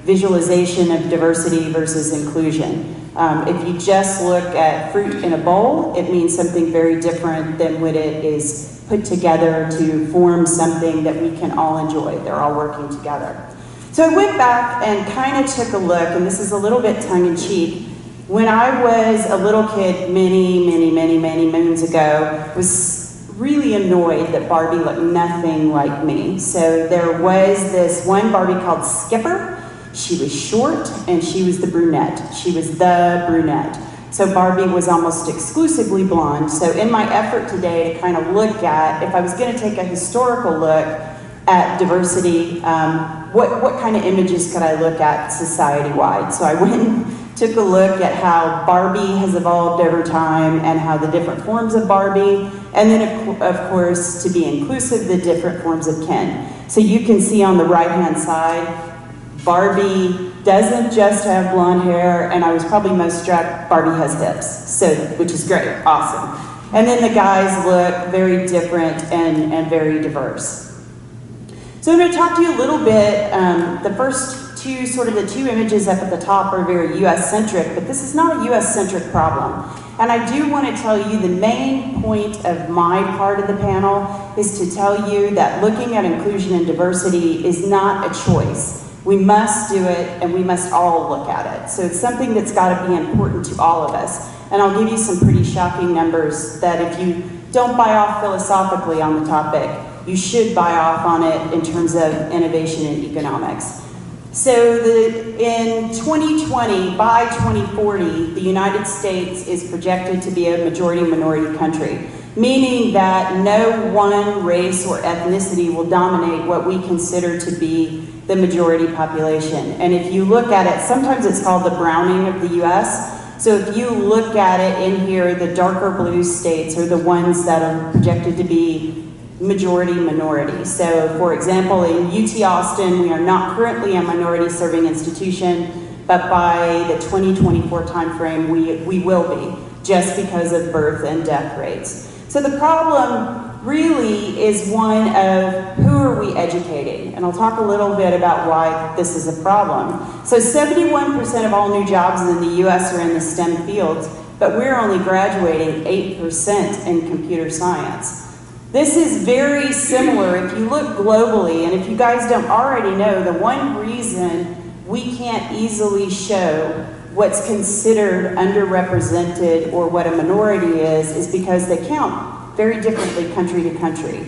visualization of diversity versus inclusion. If you just look at fruit in a bowl, it means something very different than when it is put together to form something that we can all enjoy. They're all working together. So I went back and kind of took a look, and this is a little bit tongue-in-cheek. When I was a little kid many moons ago, was really annoyed that Barbie looked nothing like me. So there was this one Barbie called Skipper. She was short and she was the brunette. She was the brunette. So Barbie was almost exclusively blonde. So in my effort today to kind of look at, if I was going to take a historical look at diversity, what kind of images could I look at society-wide? So I went and took a look at how Barbie has evolved over time and how the different forms of Barbie, and then of course, to be inclusive, the different forms of Ken. So you can see on the right-hand side, Barbie doesn't just have blonde hair, and I was probably most struck, Barbie has hips, so, which is great, awesome. And then the guys look very different and very diverse. So I'm going to talk to you a little bit, the first two, sort of the two images up at the top are very US-centric, but this is not a US-centric problem. And I do want to tell you the main point of my part of the panel is to tell you that looking at inclusion and diversity is not a choice. We must do it, and we must all look at it. So it's something that's got to be important to all of us. And I'll give you some pretty shocking numbers that if you don't buy off philosophically on the topic, you should buy off on it in terms of innovation and economics. So in 2020, by 2040, the United States is projected to be a majority-minority country, meaning that no one race or ethnicity will dominate what we consider to be the majority population. And if you look at it, sometimes it's called the browning of the US. So if you look at it in here, the darker blue states are the ones that are projected to be majority-minority. So for example, in UT Austin, we are not currently a minority-serving institution, but by the 2024 timeframe, we will be, just because of birth and death rates. So the problem really is one of who are we educating? And I'll talk a little bit about why this is a problem. So 71% of all new jobs in the US are in the STEM fields, but we're only graduating 8% in computer science. This is very similar if you look globally, and if you guys don't already know, the one reason we can't easily show what's considered underrepresented or what a minority is because they count very differently country to country.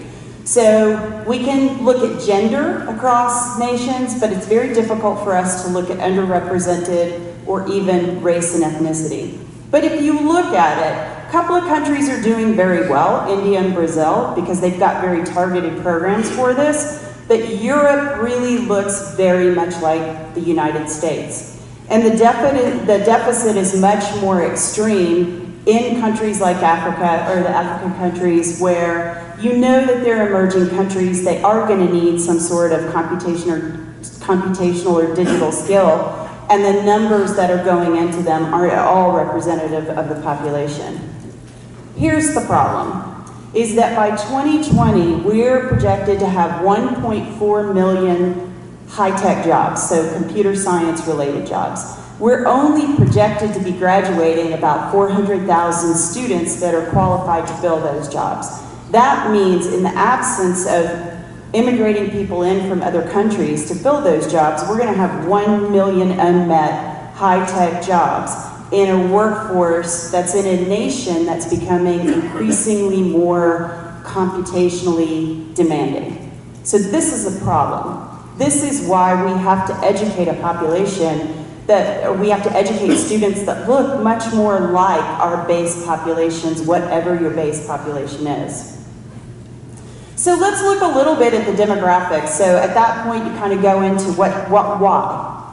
So we can look at gender across nations, but it's very difficult for us to look at underrepresented or even race and ethnicity. But if you look at it, a couple of countries are doing very well, India and Brazil, because they've got very targeted programs for this, but Europe really looks very much like the United States. And the deficit is much more extreme in countries like Africa, or the African countries, where you know that they're emerging countries, they are going to need some sort of computational or digital skill, and the numbers that are going into them aren't at all representative of the population. Here's the problem, is that by 2020, we're projected to have 1.4 million high-tech jobs, so computer science-related jobs. We're only projected to be graduating about 400,000 students that are qualified to fill those jobs. That means in the absence of immigrating people in from other countries to fill those jobs, we're going to have 1 million unmet high-tech jobs in a workforce that's in a nation that's becoming increasingly more computationally demanding. So this is a problem. This is why we have to educate a population that we have to educate students that look much more like our base populations, whatever your base population is. So let's look a little bit at the demographics. So at that point, you kind of go into why?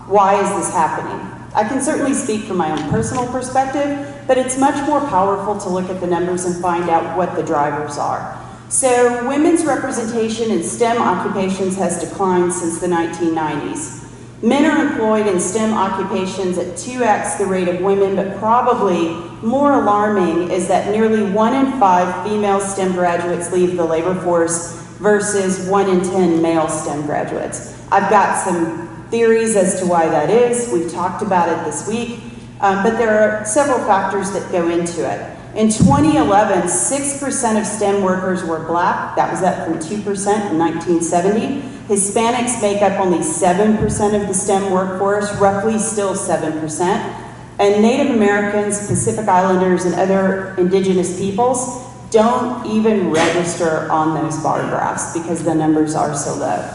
Why is this happening? I can certainly speak from my own personal perspective, but it's much more powerful to look at the numbers and find out what the drivers are. So women's representation in STEM occupations has declined since the 1990s. Men are employed in STEM occupations at 2x the rate of women, but probably more alarming is that nearly 1 in 5 female STEM graduates leave the labor force versus 1 in 10 male STEM graduates. I've got some theories as to why that is. We've talked about it this week, but there are several factors that go into it. In 2011, 6% of STEM workers were Black. That was up from 2% in 1970. Hispanics make up only 7% of the STEM workforce, roughly still 7%. And Native Americans, Pacific Islanders, and other indigenous peoples don't even register on those bar graphs because the numbers are so low.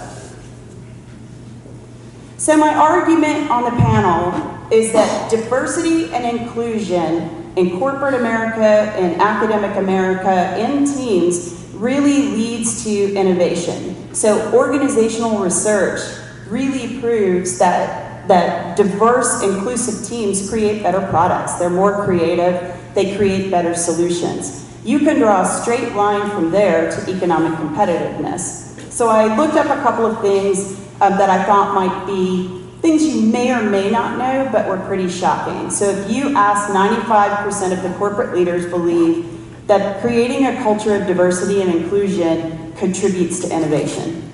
So my argument on the panel is that diversity and inclusion in corporate America, in academic America, in teams really leads to innovation. So organizational research really proves that diverse, inclusive teams create better products. They're more creative, they create better solutions. You can draw a straight line from there to economic competitiveness. So I looked up a couple of things that I thought might be things you may or may not know, but were pretty shocking. So if you ask 95% of the corporate leaders believe that creating a culture of diversity and inclusion contributes to innovation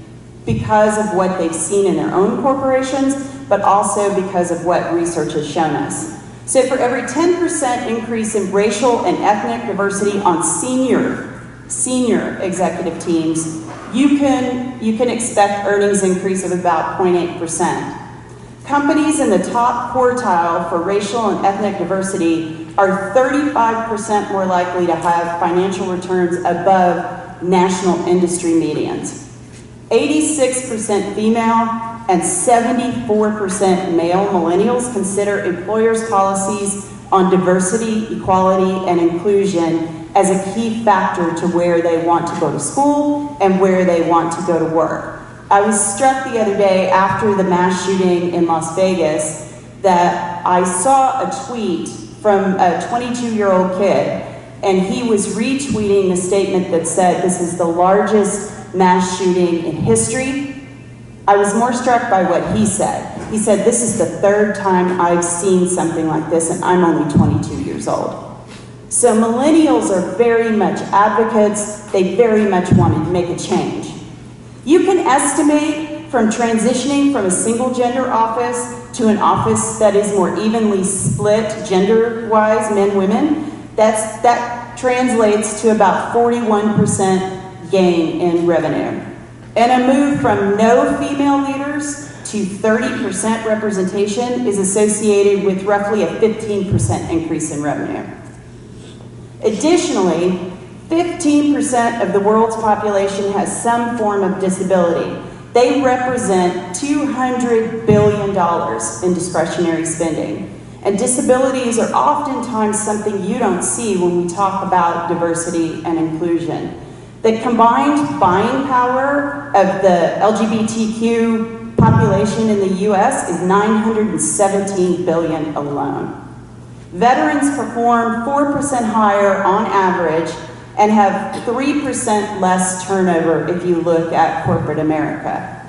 because of what they've seen in their own corporations, but also because of what research has shown us. So for every 10% increase in racial and ethnic diversity on senior executive teams, you can expect earnings increase of about 0.8%. Companies in the top quartile for racial and ethnic diversity are 35% more likely to have financial returns above national industry medians. 86% female and 74% male millennials consider employers' policies on diversity, equality, and inclusion as a key factor to where they want to go to school and where they want to go to work. I was struck the other day after the mass shooting in Las Vegas that I saw a tweet from a 22-year-old kid, and he was retweeting the statement that said, "This is the largest mass shooting in history." I was more struck by what he said. He said, "This is the third time I've seen something like this, and I'm only 22 years old." So millennials are very much advocates. They very much want to make a change. You can estimate from transitioning from a single gender office to an office that is more evenly split gender-wise, men, women, that translates to about 41% gain in revenue. And a move from no female leaders to 30% representation is associated with roughly a 15% increase in revenue. Additionally, 15% of the world's population has some form of disability. They represent $200 billion in discretionary spending. And disabilities are oftentimes something you don't see when we talk about diversity and inclusion. The combined buying power of the LGBTQ population in the US is $917 billion alone. Veterans perform 4% higher on average and have 3% less turnover if you look at corporate America.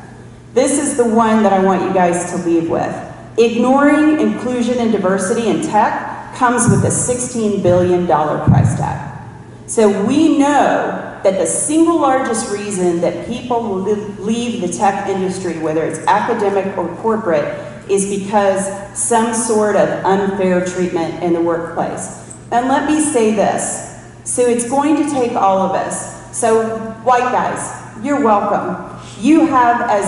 This is the one that I want you guys to leave with. Ignoring inclusion and diversity in tech comes with a $16 billion price tag. So we know that the single largest reason that people leave the tech industry, whether it's academic or corporate, is because some sort of unfair treatment in the workplace. And let me say this. So it's going to take all of us. So white guys, you're welcome. You have as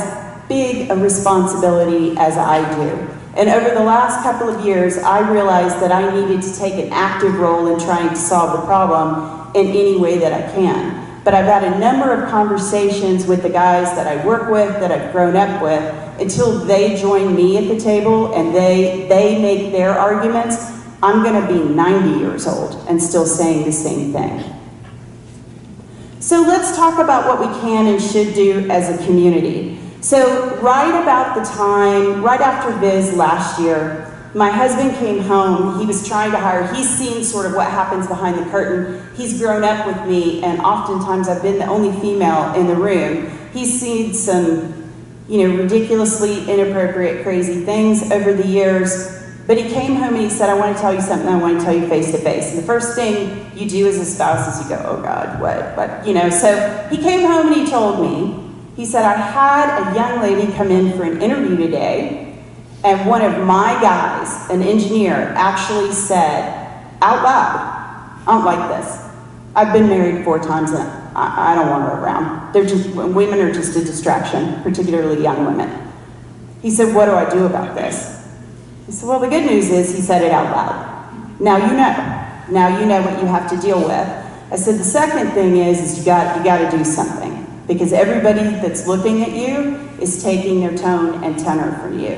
big a responsibility as I do. And over the last couple of years, I realized that I needed to take an active role in trying to solve the problem in any way that I can. but I've had a number of conversations with the guys that I work with, that I've grown up with, until they join me at the table and they make their arguments. I'm going to be 90 years old and still saying the same thing. So let's talk about what we can and should do as a community. So right about the time, right after VIS last year, my husband came home. He was trying to hire, he's seen sort of what happens behind the curtain. He's grown up with me, and oftentimes I've been the only female in the room. He's seen some, ridiculously inappropriate, crazy things over the years. But he came home and he said, I want to tell you something, I want to tell you face to face. And the first thing you do as a spouse is you go, oh God, what? So he came home and he told me, he said, I had a young lady come in for an interview today, and one of my guys, an engineer, actually said out loud, I don't like this. I've been married 4 times and I don't want her around. Women are just a distraction, particularly young women. He said, what do I do about this? He said, well, the good news is he said it out loud. Now you know. Now you know what you have to deal with. I said, the second thing is you got to do something, because everybody that's looking at you is taking their tone and tenor from you.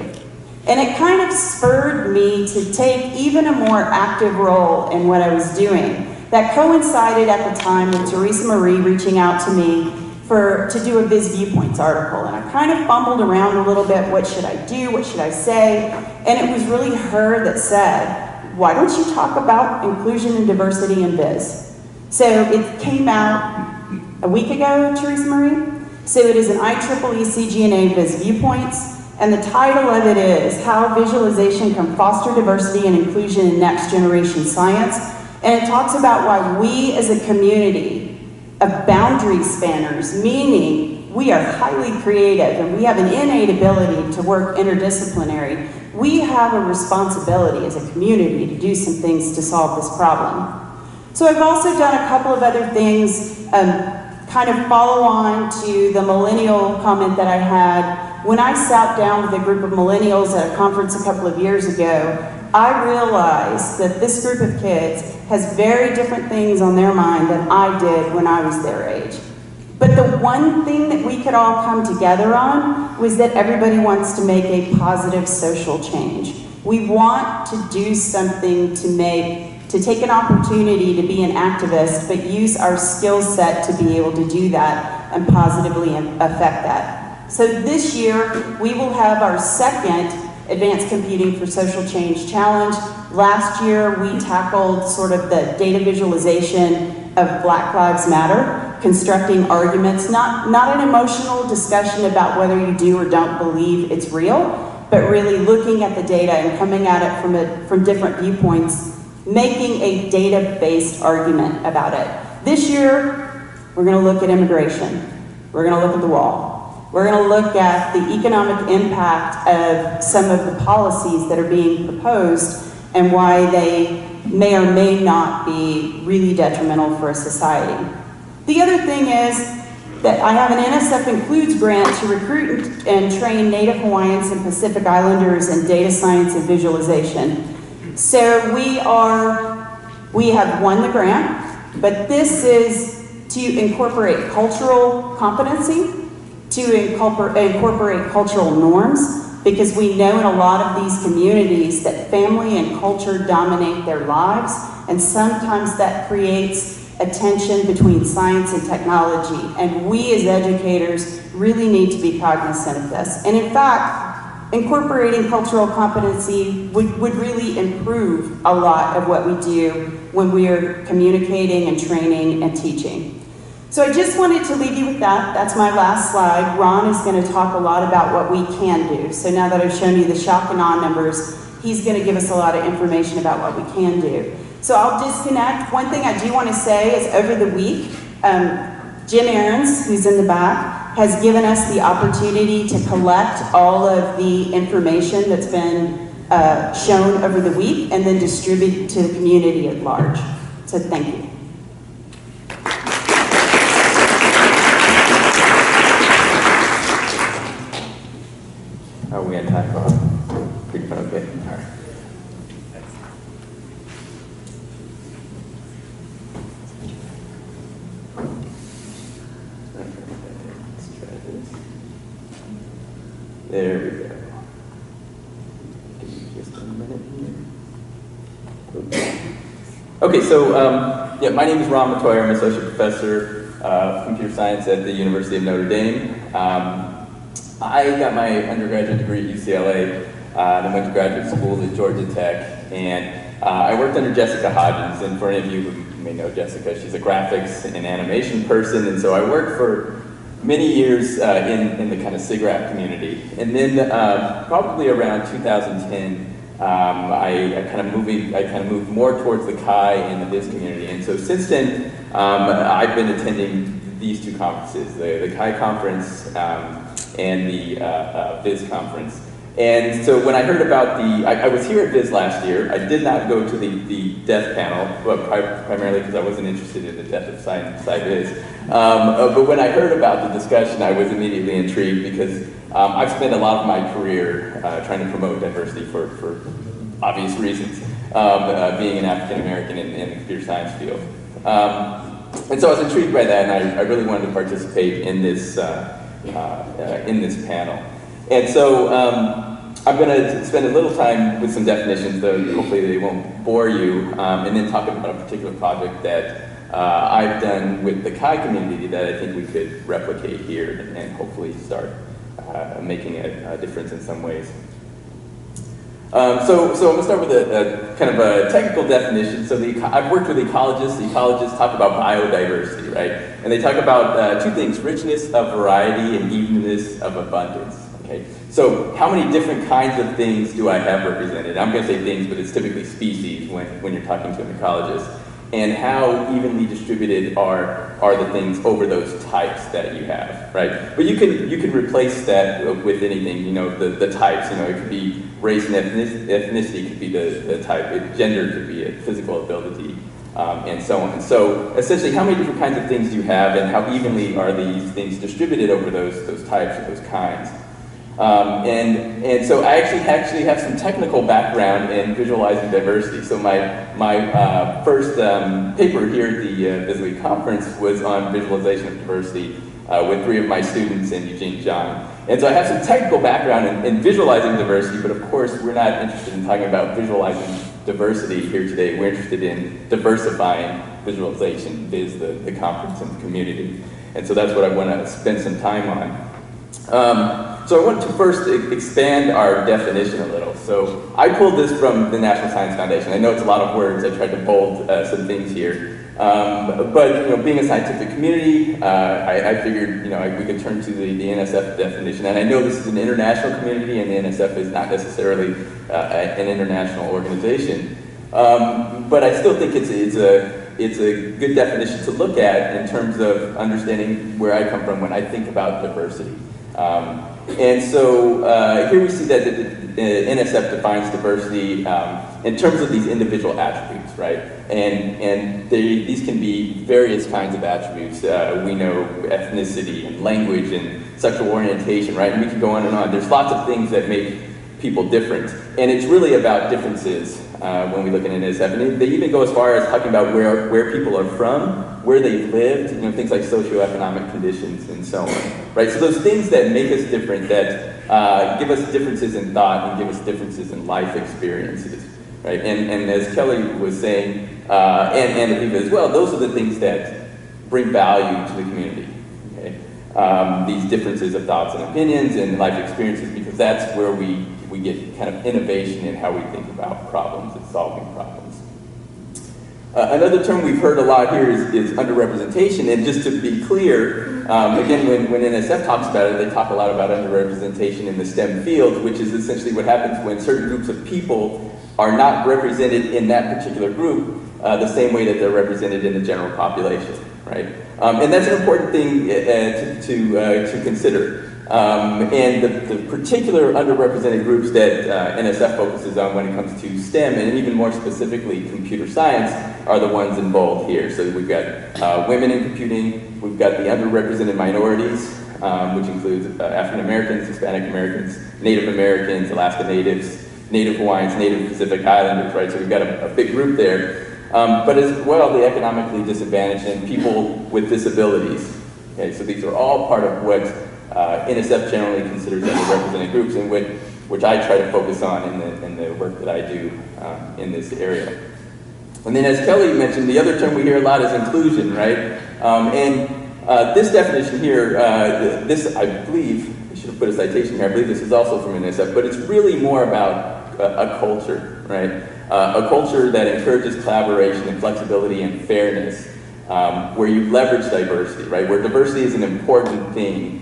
And it kind of spurred me to take even a more active role in what I was doing. That coincided at the time with Teresa Marie reaching out to me to do a VIS Viewpoints article. And I kind of fumbled around a little bit, what should I do, what should I say? And it was really her that said, why don't you talk about inclusion and diversity in VIS? So it came out a week ago, Teresa Marie. So it is an IEEE CGNA VIS Viewpoints. And the title of it is How Visualization Can Foster Diversity and Inclusion in Next Generation Science. And it talks about why we as a community of boundary spanners, meaning we are highly creative and we have an innate ability to work interdisciplinary, we have a responsibility as a community to do some things to solve this problem. So I've also done a couple of other things, kind of follow on to the millennial comment that I had. When I sat down with a group of millennials at a conference a couple of years ago, I realized that this group of kids has very different things on their mind than I did when I was their age. But the one thing that we could all come together on was that everybody wants to make a positive social change. We want to do something to take an opportunity to be an activist, but use our skill set to be able to do that and positively affect that. So this year, we will have our second Advanced Computing for Social Change Challenge. Last year, we tackled sort of the data visualization of Black Lives Matter, constructing arguments, not an emotional discussion about whether you do or don't believe it's real, but really looking at the data and coming at it from different viewpoints, making a data-based argument about it. This year, we're going to look at immigration. We're going to look at the wall. We're going to look at the economic impact of some of the policies that are being proposed and why they may or may not be really detrimental for a society. The other thing is that I have an NSF Includes grant to recruit and train Native Hawaiians and Pacific Islanders in data science and visualization. So we have won the grant, but this is to incorporate cultural competency, to incorporate cultural norms, because we know in a lot of these communities that family and culture dominate their lives, and sometimes that creates a tension between science and technology, and we as educators really need to be cognizant of this. And in fact, incorporating cultural competency would really improve a lot of what we do when we are communicating and training and teaching. So I just wanted to leave you with that. That's my last slide. Ron is going to talk a lot about what we can do. So now that I've shown you the shock and awe numbers, he's going to give us a lot of information about what we can do. So I'll disconnect. One thing I do want to say is over the week, Jim Ahrens, who's in the back, has given us the opportunity to collect all of the information that's been shown over the week and then distribute to the community at large. So thank you.
Are we in time for pretty fun? Okay. All right. There we go. Give me just a minute here. Okay, so yeah, my name is Metoyer. I'm an associate professor of computer science at the University of Notre Dame. I got my undergraduate degree at UCLA, then went to graduate school at Georgia Tech, and I worked under Jessica Hodgins, and for any of you who may know Jessica, she's a graphics and animation person, and so I worked for many years in the kind of SIGGRAPH community. And then probably around 2010, I kind of moved more towards the Chi and the Viz community, and so since then, I've been attending these two conferences, the Chi conference and the Viz conference. And so when I heard about I was here at Viz last year. I did not go to the death panel, but primarily because I wasn't interested in the death of Sci-Viz. But when I heard about the discussion, I was immediately intrigued because I've spent a lot of my career trying to promote diversity for obvious reasons, being an African American in the computer science field. And so I was intrigued by that, and I really wanted to participate in this panel. And so I'm going to spend a little time with some definitions, though hopefully they won't bore you, and then talk about a particular project that I've done with the Chi community that I think we could replicate here and hopefully start making a difference in some ways. So I'm going to start with a kind of a technical definition. So I've worked with ecologists. The ecologists talk about biodiversity, right? And they talk about two things: richness of variety and evenness of abundance. Okay. So how many different kinds of things do I have represented? I'm going to say things, but it's typically species when you're talking to an ecologist. And how evenly distributed are the things over those types that you have, right? But you can replace that with anything, you know, the types, you know, it could be race and ethnicity could be the type, gender could be a physical ability, and so on. So essentially, how many different kinds of things do you have, and how evenly are these things distributed over those types or those kinds? And so I actually have some technical background in visualizing diversity. So my first paper here at the VisWeek conference was on visualization of diversity with 3 of my students and Eugene Zhang. And so I have some technical background in visualizing diversity, but of course we're not interested in talking about visualizing diversity here today. We're interested in diversifying visualization, Viz, the conference and the community. And so that's what I want to spend some time on. So I want to first expand our definition a little. So I pulled this from the National Science Foundation. I know it's a lot of words. I tried to bold some things here. But you know, being a scientific community, I figured, you know, we could turn to the NSF definition. And I know this is an international community, and the NSF is not necessarily an international organization. But I still think it's a good definition to look at in terms of understanding where I come from when I think about diversity. And so here we see that the NSF defines diversity in terms of these individual attributes, right? And these can be various kinds of attributes. We know ethnicity and language and sexual orientation, right? And we can go on and on. There's lots of things that make people different. And it's really about differences when we look at NSF. And they even go as far as talking about where people are from, where they've lived, you know, things like socioeconomic conditions and so on, right? So those things that make us different, that give us differences in thought and give us differences in life experiences, right? And as Kelly was saying, and Aviva as well, those are the things that bring value to the community, okay? These differences of thoughts and opinions and life experiences, because that's where we get kind of innovation in how we think about problems and solving problems. Another term we've heard a lot here is underrepresentation, and just to be clear, again, when NSF talks about it, they talk a lot about underrepresentation in the STEM field, which is essentially what happens when certain groups of people are not represented in that particular group the same way that they're represented in the general population, right? And that's an important thing to consider. And the particular underrepresented groups that NSF focuses on when it comes to STEM, and even more specifically computer science, are the ones in bold here. So we've got women in computing, we've got the underrepresented minorities, which includes African Americans, Hispanic Americans, Native Americans, Alaska Natives, Native Hawaiians, Native Pacific Islanders, right? So we've got a big group there. But as well, the economically disadvantaged and people with disabilities. Okay, so these are all part of what NSF generally considers underrepresented groups, and which I try to focus on in the work that I do in this area. And then, as Kelly mentioned, the other term we hear a lot is inclusion, right? This definition here, this I believe, I should have put a citation here, I believe this is also from NSF, but it's really more about a culture, right? A culture that encourages collaboration and flexibility and fairness, where you leverage diversity, right? Where diversity is an important thing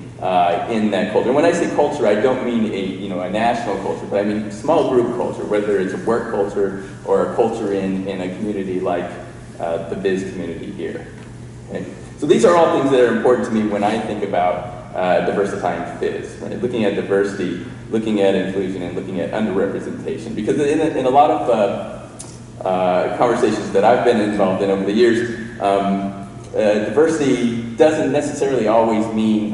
in that culture. And when I say culture, I don't mean a national culture, but I mean small group culture, whether it's a work culture or a culture in a community like the VIS community here. Okay? So these are all things that are important to me when I think about diversifying VIS, right? Looking at diversity, looking at inclusion, and looking at underrepresentation. Because in a lot of conversations that I've been involved in over the years, diversity doesn't necessarily always mean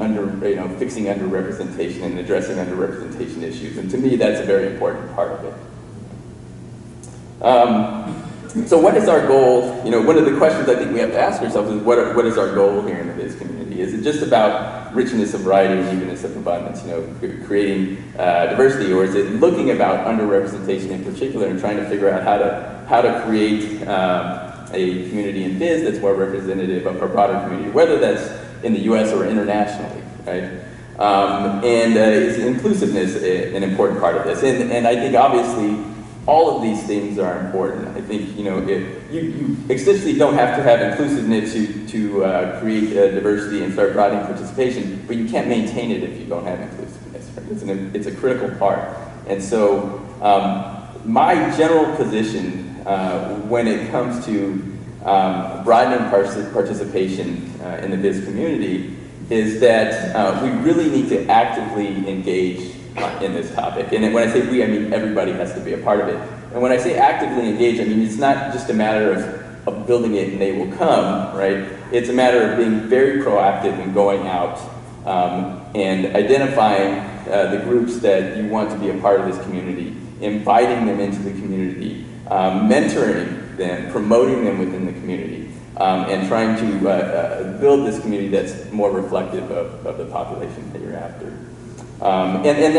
fixing underrepresentation and addressing underrepresentation issues. And to me, that's a very important part of it. So what is our goal? One of the questions I think we have to ask ourselves is what is our goal here in the VIS community? Is it just about richness of variety and evenness of abundance, creating diversity, or is it looking about underrepresentation in particular and trying to figure out how to create a community in VIS that's more representative of our broader community, whether that's in the US or internationally, right? Is inclusiveness an important part of this? And I think obviously all of these things are important. I think, you explicitly don't have to have inclusiveness to create diversity and start broadening participation, but you can't maintain it if you don't have inclusiveness, right? It's a critical part. And so my general position when it comes to broadening participation in the VIS community is that we really need to actively engage in this topic. And when I say we, I mean everybody has to be a part of it. And when I say actively engage, I mean it's not just a matter of building it and they will come, right? It's a matter of being very proactive and going out and identifying the groups that you want to be a part of this community, inviting them into the community, mentoring them, promoting them within the community, and trying to build this community that's more reflective of the population that you're after. And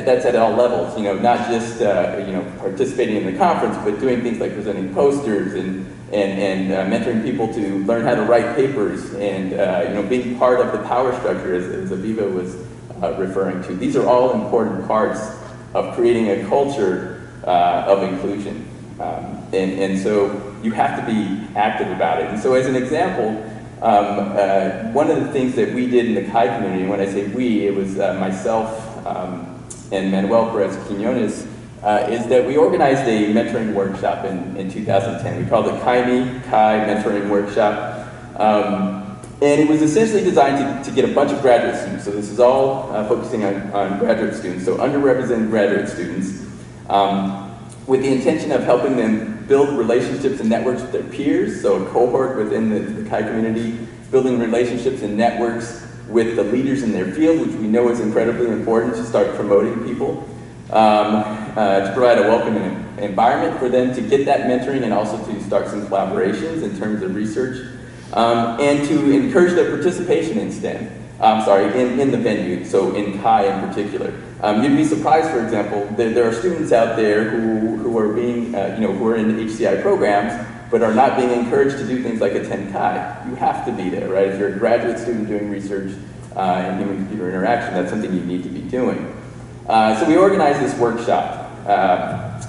that's at all levels, not just participating in the conference, but doing things like presenting posters and mentoring people to learn how to write papers and being part of the power structure as Aviva was referring to. These are all important parts of creating a culture of inclusion. And so you have to be active about it. And so as an example, one of the things that we did in the CHI community, and when I say we, it was myself and Manuel Perez-Quinones, is that we organized a mentoring workshop in 2010. We called it CHI Mentoring Workshop. And it was essentially designed to get a bunch of graduate students. So this is all focusing on graduate students, so underrepresented graduate students, with the intention of helping them build relationships and networks with their peers, so a cohort within the CHI community, building relationships and networks with the leaders in their field, which we know is incredibly important to start promoting people, to provide a welcoming environment for them to get that mentoring and also to start some collaborations in terms of research, and to encourage their participation in STEM. In the venue, so in CHI in particular. You'd be surprised, for example, that there are students out there who are being, who are in HCI programs, but are not being encouraged to do things like attend CHI. You have to be there, right? If you're a graduate student doing research in human-computer interaction, that's something you need to be doing. So we organized this workshop.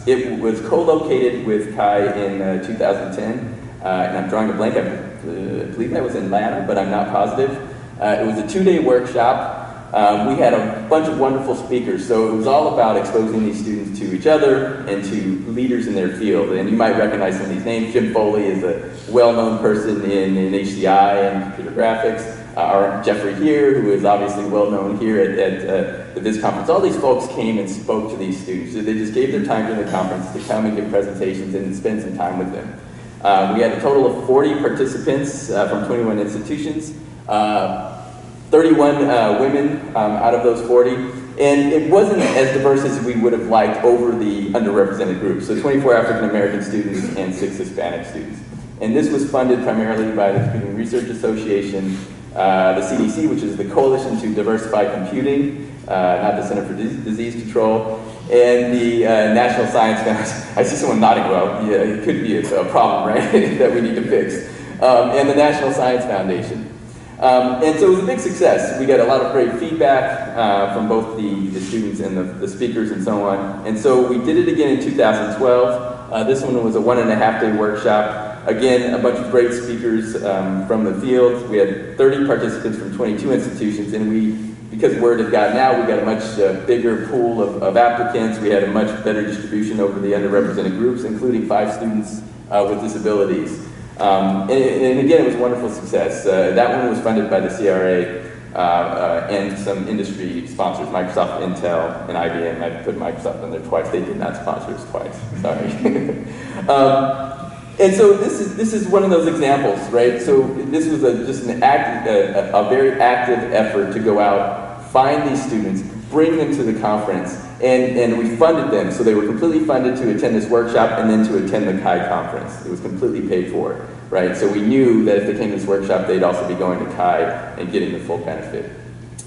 It was co-located with CHI in 2010, and I'm drawing a blank. I believe that was in Atlanta, but I'm not positive. It was a 2-day workshop. We had a bunch of wonderful speakers, so it was all about exposing these students to each other and to leaders in their field. And you might recognize some of these names. Jim Foley is a well-known person in HCI and computer graphics. Our Jeffrey here, who is obviously well-known here at the VIS conference. All these folks came and spoke to these students. They just gave their time during the conference to come and give presentations and spend some time with them. We had a total of 40 participants from 21 institutions. 31 women out of those 40, and it wasn't as diverse as we would have liked over the underrepresented groups. So 24 African American students and 6 Hispanic students. And this was funded primarily by the Computing Research Association the CDC, which is the Coalition to Diversify Computing, not the Center for Disease Control, and the National Science Foundation. I see someone nodding. Well, yeah, it could be a problem, right, that we need to fix. And the National Science Foundation. And so it was a big success. We got a lot of great feedback from both the students and the speakers and so on. And so we did it again in 2012. This one was a 1.5-day workshop. Again, a bunch of great speakers from the field. We had 30 participants from 22 institutions, and because word had gotten out, we got a much bigger pool of applicants. We had a much better distribution over the underrepresented groups, including 5 students with disabilities. And again, it was a wonderful success. That one was funded by the CRA and some industry sponsors, Microsoft, Intel, and IBM. I put Microsoft on there twice. They did not sponsor us twice. Sorry. And so this is one of those examples, right? So this was just a very active effort to go out, find these students, bring them to the conference, and we funded them. So they were completely funded to attend this workshop and then to attend the CHI conference. It was completely paid for, right? So we knew that if they came to this workshop, they'd also be going to CHI and getting the full benefit.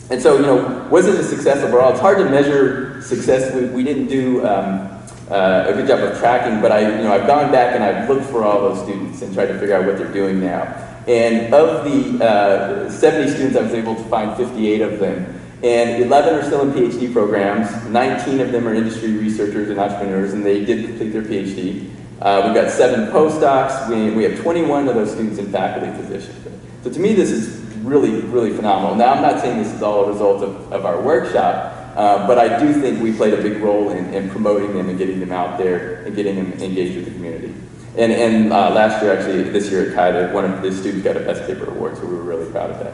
And so, was it a success overall? It's hard to measure success. We didn't do a good job of tracking, but I've gone back and I've looked for all those students and tried to figure out what they're doing now. And of the 70 students, I was able to find 58 of them. And 11 are still in PhD programs, 19 of them are industry researchers and entrepreneurs, and they did complete their PhD. We've got 7 postdocs, we have 21 of those students in faculty positions. So to me, this is really, really phenomenal. Now, I'm not saying this is all a result of our workshop, but I do think we played a big role in promoting them and getting them out there and getting them engaged with the community. And last year, actually, this year at CHI, one of the students got a Best Paper Award, so we were really proud of that.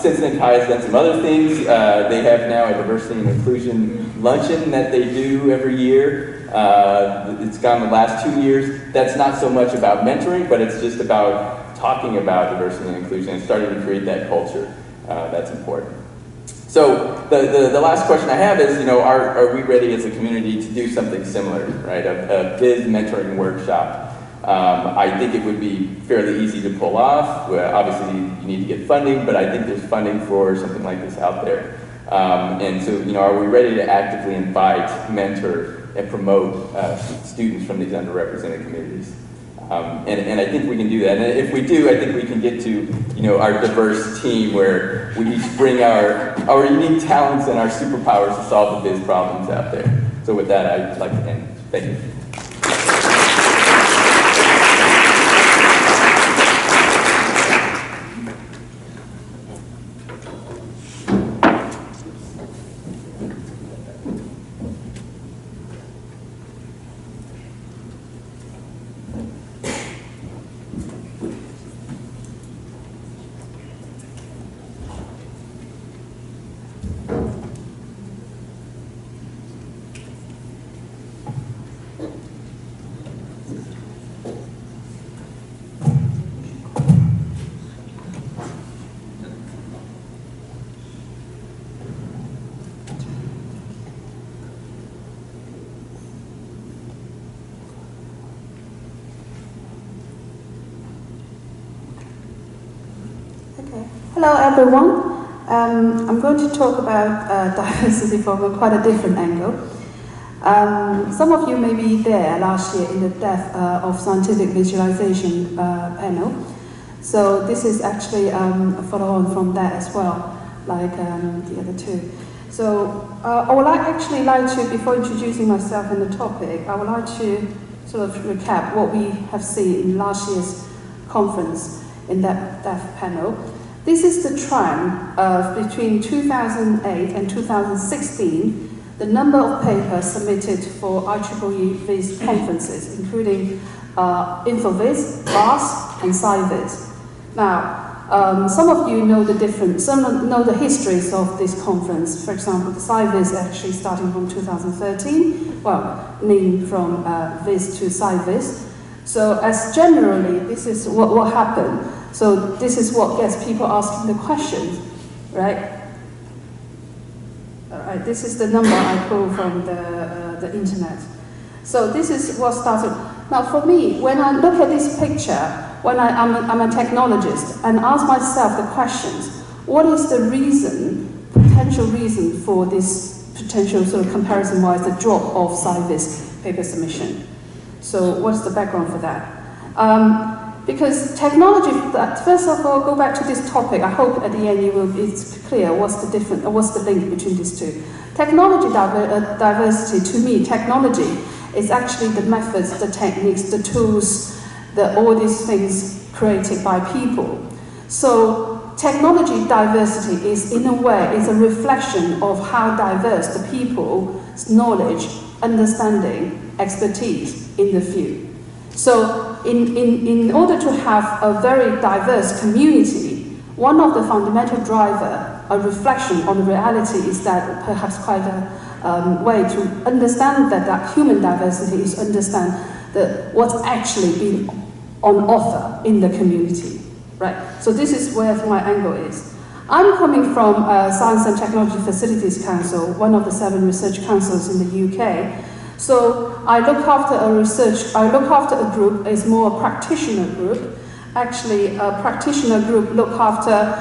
Since then, CHI has done some other things. They have now a diversity and inclusion luncheon that they do every year. It's gone the last 2 years. That's not so much about mentoring, but it's just about talking about diversity and inclusion and starting to create that culture. That's important. So the last question I have is, are we ready as a community to do something similar, right? A VIS mentoring workshop. I think it would be fairly easy to pull off. Obviously, you need to get funding, but I think there's funding for something like this out there. And so, are we ready to actively invite, mentor, and promote students from these underrepresented communities? And I think we can do that. And if we do, I think we can get to, our diverse team where we each bring our unique talents and our superpowers to solve the biz problems out there. So with that, I'd like to end. Thank you.
Hello everyone. I'm going to talk about diversity from quite a different angle. Some of you may be there last year in the Depth of Scientific Visualization panel. So this is actually a follow-on from that as well, like the other two. So I would actually like to, before introducing myself and the topic, I would like to sort of recap what we have seen in last year's conference in that Depth panel. This is the trend of between 2008 and 2016, the number of papers submitted for IEEE VIS conferences, including InfoVis, VAS, and SciVis. Now, some of you know the difference, some know the histories of this conference. For example, the SciVis actually starting from 2013, well, named from VIS to SciVis. So as generally, this is what happened. So this is what gets people asking the questions, right? All right, this is the number I pulled from the internet. So this is what started. Now for me, when I look at this picture, when I'm a technologist and ask myself the questions, what is the reason, potential reason for this potential sort of comparison-wise, the drop of SciVis paper submission? So what's the background for that? Because technology, first of all, go back to this topic. I hope at the end it's clear what's the link between these two. Technology diversity, to me, technology is actually the methods, the techniques, the tools, all these things created by people. So technology diversity is, in a way, is a reflection of how diverse the people's knowledge, understanding, expertise in the field. So in order to have a very diverse community, one of the fundamental driver, a reflection on the reality, is that perhaps quite a way to understand that human diversity is understand what's actually being on offer in the community, right? So this is where my angle is. I'm coming from Science and Technology Facilities Council, one of the 7 research councils in the UK. So I look after a group, it's more a practitioner group. Actually, a practitioner group look after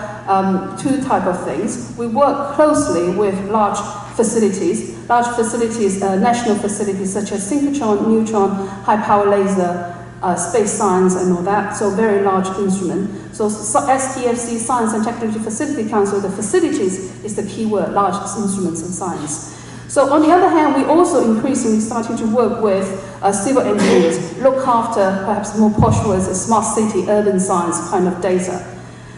2 types of things. We work closely with large facilities, national facilities such as synchrotron, neutron, high power laser, space science and all that, so very large instrument. So STFC, Science and Technology Facility Council, the facilities is the key word, large instruments and science. So on the other hand, we also increasingly starting to work with civil engineers, look after perhaps more posh words, smart city, urban science kind of data.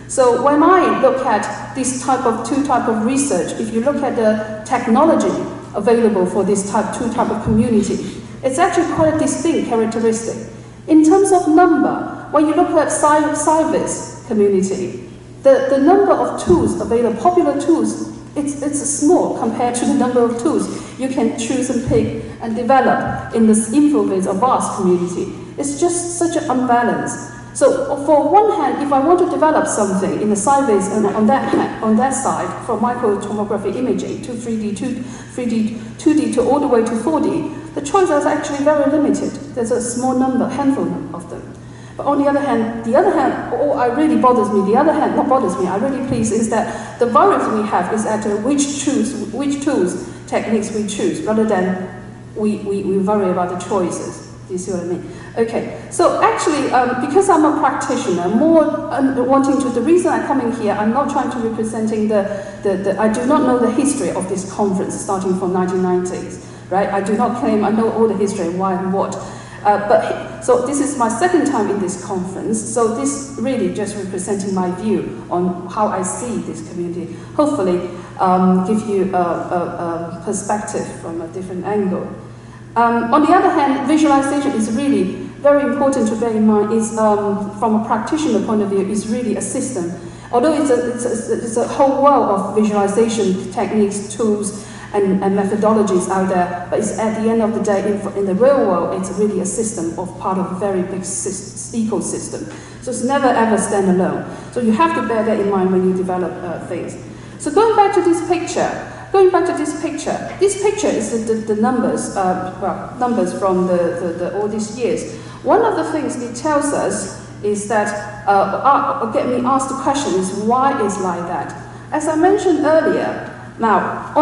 So when I look at this two type of research, if you look at the technology available for this two type of community, it's actually quite a distinct characteristic. In terms of number, when you look at SciVis community, the number of tools available, popular tools, it's small compared to the number of tools you can choose and pick and develop in this InfoVis or vast community. It's just such an unbalance. So for one hand, if I want to develop something in the SciVis and on that side, from microtomography imaging to 3D, 2D to all the way to 4D, the choices are actually very limited. There's a small number, handful of them. But on the other hand, I really pleased is that the variety we have is at which tools, techniques we choose, rather than we worry about the choices. Do you see what I mean? Okay, so actually, because I'm a practitioner, the reason I'm coming here, I'm not trying to representing I do not know the history of this conference starting from 1990s, right? I do not claim I know all the history, why and what. So this is my second time in this conference, so this really just representing my view on how I see this community. Hopefully give you a perspective from a different angle. On the other hand, visualization is really very important to bear in mind. Is from a practitioner point of view, is really a system. Although it's a whole world of visualization techniques, tools, and methodologies out there, but it's at the end of the day, in the real world, it's really a system of part of a very big ecosystem. So it's never ever stand alone. So you have to bear that in mind when you develop things. So going back to this picture, this picture is the numbers, numbers from all these years. One of the things it tells us is that, get me asked the question is why is like that? As I mentioned earlier, now,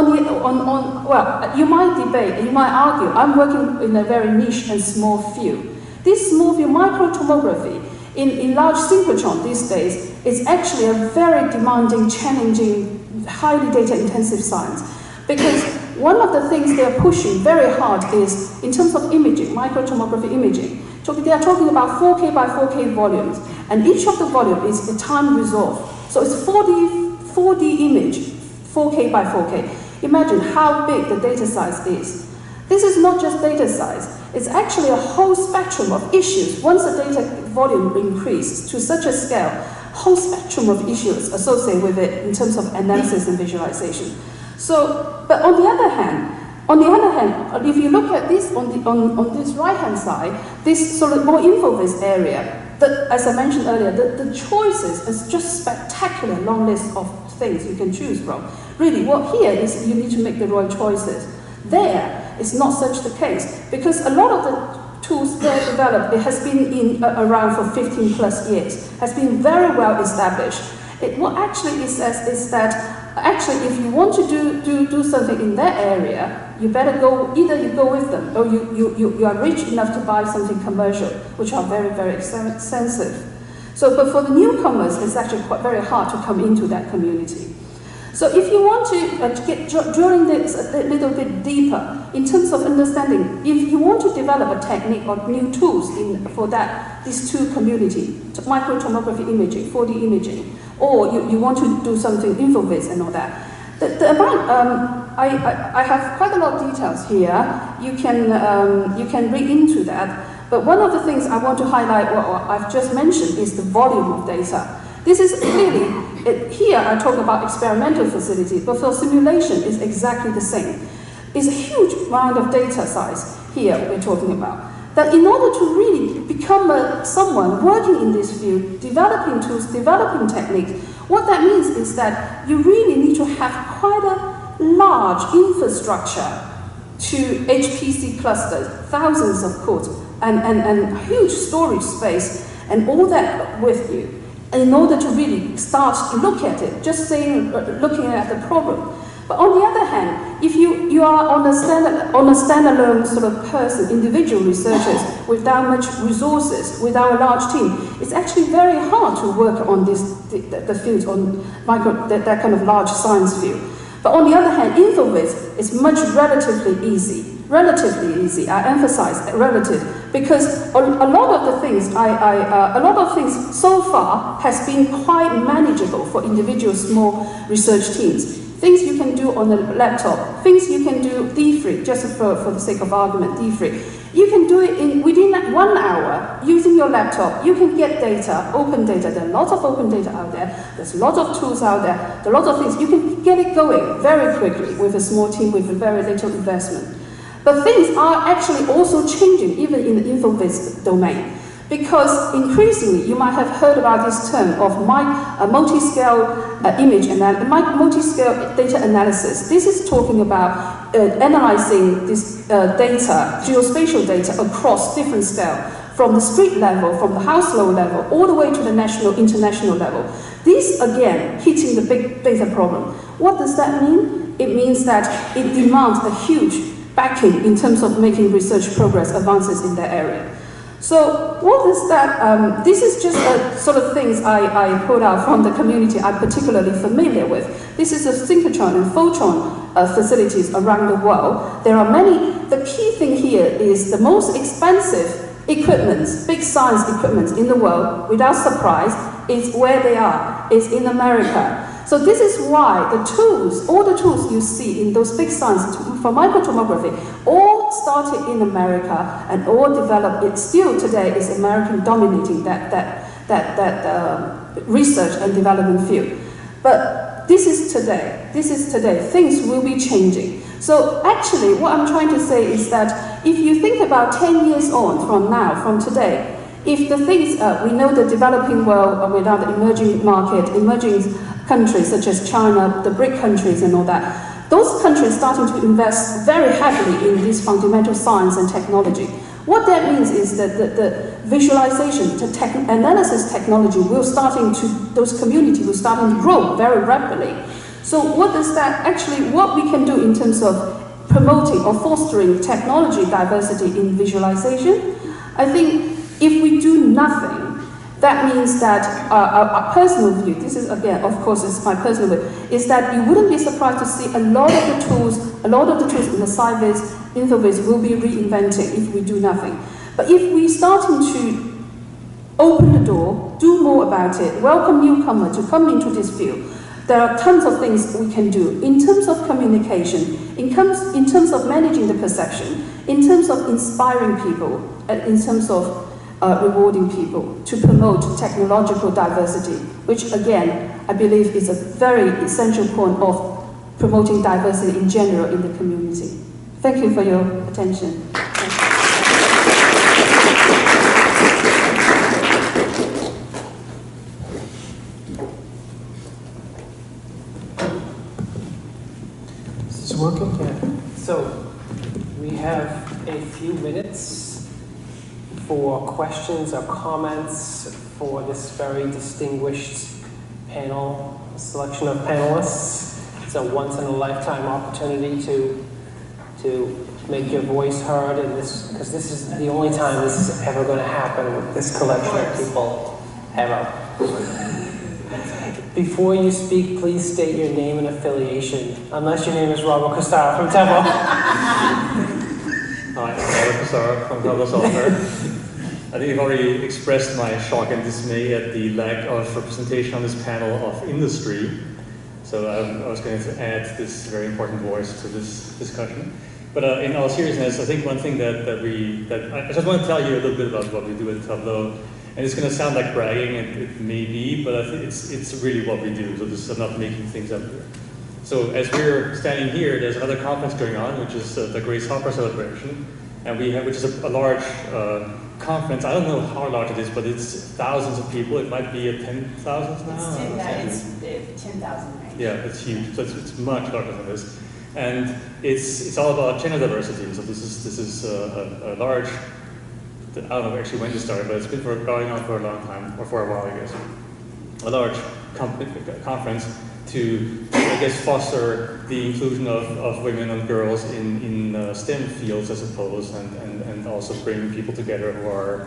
you might debate, you might argue, I'm working in a very niche and small field. This small field, microtomography, in large synchrotron these days, is actually a very demanding, challenging, highly data-intensive science. Because one of the things they're pushing very hard is, in terms of imaging, microtomography imaging, they are talking about 4K by 4K volumes, and each of the volume is a time resolved. So it's 4D image, 4K by 4K. Imagine how big the data size is. This is not just data size, it's actually a whole spectrum of issues. Once the data volume increases to such a scale, whole spectrum of issues associated with it in terms of analysis and visualization. So, but on the other hand, if you look at this on this right-hand side, this sort of more InfoVis area, as I mentioned earlier, the choices is just spectacular long list of things you can choose from. Really, what here is you need to make the right choices. There is not such the case, because a lot of the tools were developed. It has been around for 15 plus years, has been very well established. What actually it says is that actually if you want to do something in that area, you better go, either you go with them or you are rich enough to buy something commercial, which are very, very expensive. So, but for the newcomers, it's actually very hard to come into that community. So if you want to get drilling this a little bit deeper in terms of understanding, if you want to develop a technique or new tools for these two communities, microtomography imaging, 4D imaging, or you want to do something InfoVis and all that, the amount, I have quite a lot of details here. You can read into that. But one of the things I want to highlight, what I've just mentioned, is the volume of data. This is clearly, here I talk about experimental facilities, but for simulation it's exactly the same. It's a huge amount of data size here we're talking about. That in order to really become someone working in this field, developing tools, developing techniques, what that means is that you really need to have quite a large infrastructure to HPC clusters, thousands of cores, and huge storage space, and all that with you, in order to really start to look at it, just saying, looking at the problem. But on the other hand, if you are on a standalone sort of person, individual researchers, without much resources, without a large team, it's actually very hard to work on the field, on that kind of large science field. But on the other hand, InfoVis is relatively easy. Relatively easy. I emphasize relative, because a lot of things so far has been quite manageable for individual small research teams. Things you can do on a laptop, things you can do D3, just for the sake of argument, D3. You can do it within 1 hour using your laptop. You can get data, open data. There are lots of open data out there. There's lots of tools out there. There are lots of things. You can get it going very quickly with a small team with very little investment. But things are actually also changing, even in the InfoVis domain. Because increasingly, you might have heard about this term of multi-scale multi-scale data analysis. This is talking about analyzing this data, geospatial data, across different scale, from the street level, from the house level, all the way to the national, international level. This, again, hitting the big data problem. What does that mean? It means that it demands a huge backing in terms of making research progress, advances in that area. So what is that? This is just sort of things I pulled out from the community I'm particularly familiar with. This is a synchrotron and photron facilities around the world. There are many. The key thing here is the most expensive equipment, big science equipment in the world, without surprise, is where they are. It's in America. So this is why the tools, all the tools you see in those big science for microtomography, all started in America and all developed. It still today is American dominating that research and development field. But this is today. This is today. Things will be changing. So actually, what I'm trying to say is that if you think about 10 years on from now, from today, if the things we know the developing world without the emerging market, emerging countries such as China, the BRIC countries and all that, those countries starting to invest very heavily in this fundamental science and technology. What that means is that the visualization, the analysis technology those communities will starting to grow very rapidly. So what does that actually, what we can do in terms of promoting or fostering technology diversity in visualization? I think if we do nothing, that means that our personal view, this is again, of course, it's my personal view, is that you wouldn't be surprised to see a lot of the tools in the SciVis, InfoVis will be reinventing if we do nothing. But if we starting to open the door, do more about it, welcome newcomers to come into this field, there are tons of things we can do in terms of communication, in terms of managing the perception, in terms of inspiring people, in terms of rewarding people, to promote technological diversity, which again, I believe is a very essential point of promoting diversity in general in the community. Thank you for your attention.
Is this working? Yeah. So we have a few minutes for questions or comments for this very distinguished panel, selection of panelists. It's a once-in-a-lifetime opportunity to make your voice heard, and because this is the only time this is ever going to happen with this collection of people ever. Before you speak, please state your name and affiliation, unless your name is Robert Costaro from Temple.
Hi, I'm Robert Costaro from Temple Software. I think I've already expressed my shock and dismay at the lack of representation on this panel of industry. So I was going to add this very important voice to this discussion. But in all seriousness, I think one thing that I just want to tell you a little bit about what we do at Tableau. And it's going to sound like bragging, it may be, but I think it's really what we do. So this is not making things up here. So as we're standing here, there's another conference going on, which is the Grace Hopper Celebration, and which is a large conference. I don't know how large it is, but it's thousands of people. It might be at 10,000 now.
It's 10,000. Right?
Yeah, it's huge. So it's much larger than this, and it's all about gender diversity. So this is a large. I don't know actually when this started, but it's been going on for a long time, or for a while, I guess. A large conference to, I guess, foster the inclusion of women and girls in STEM fields, I suppose, and also bring people together who are,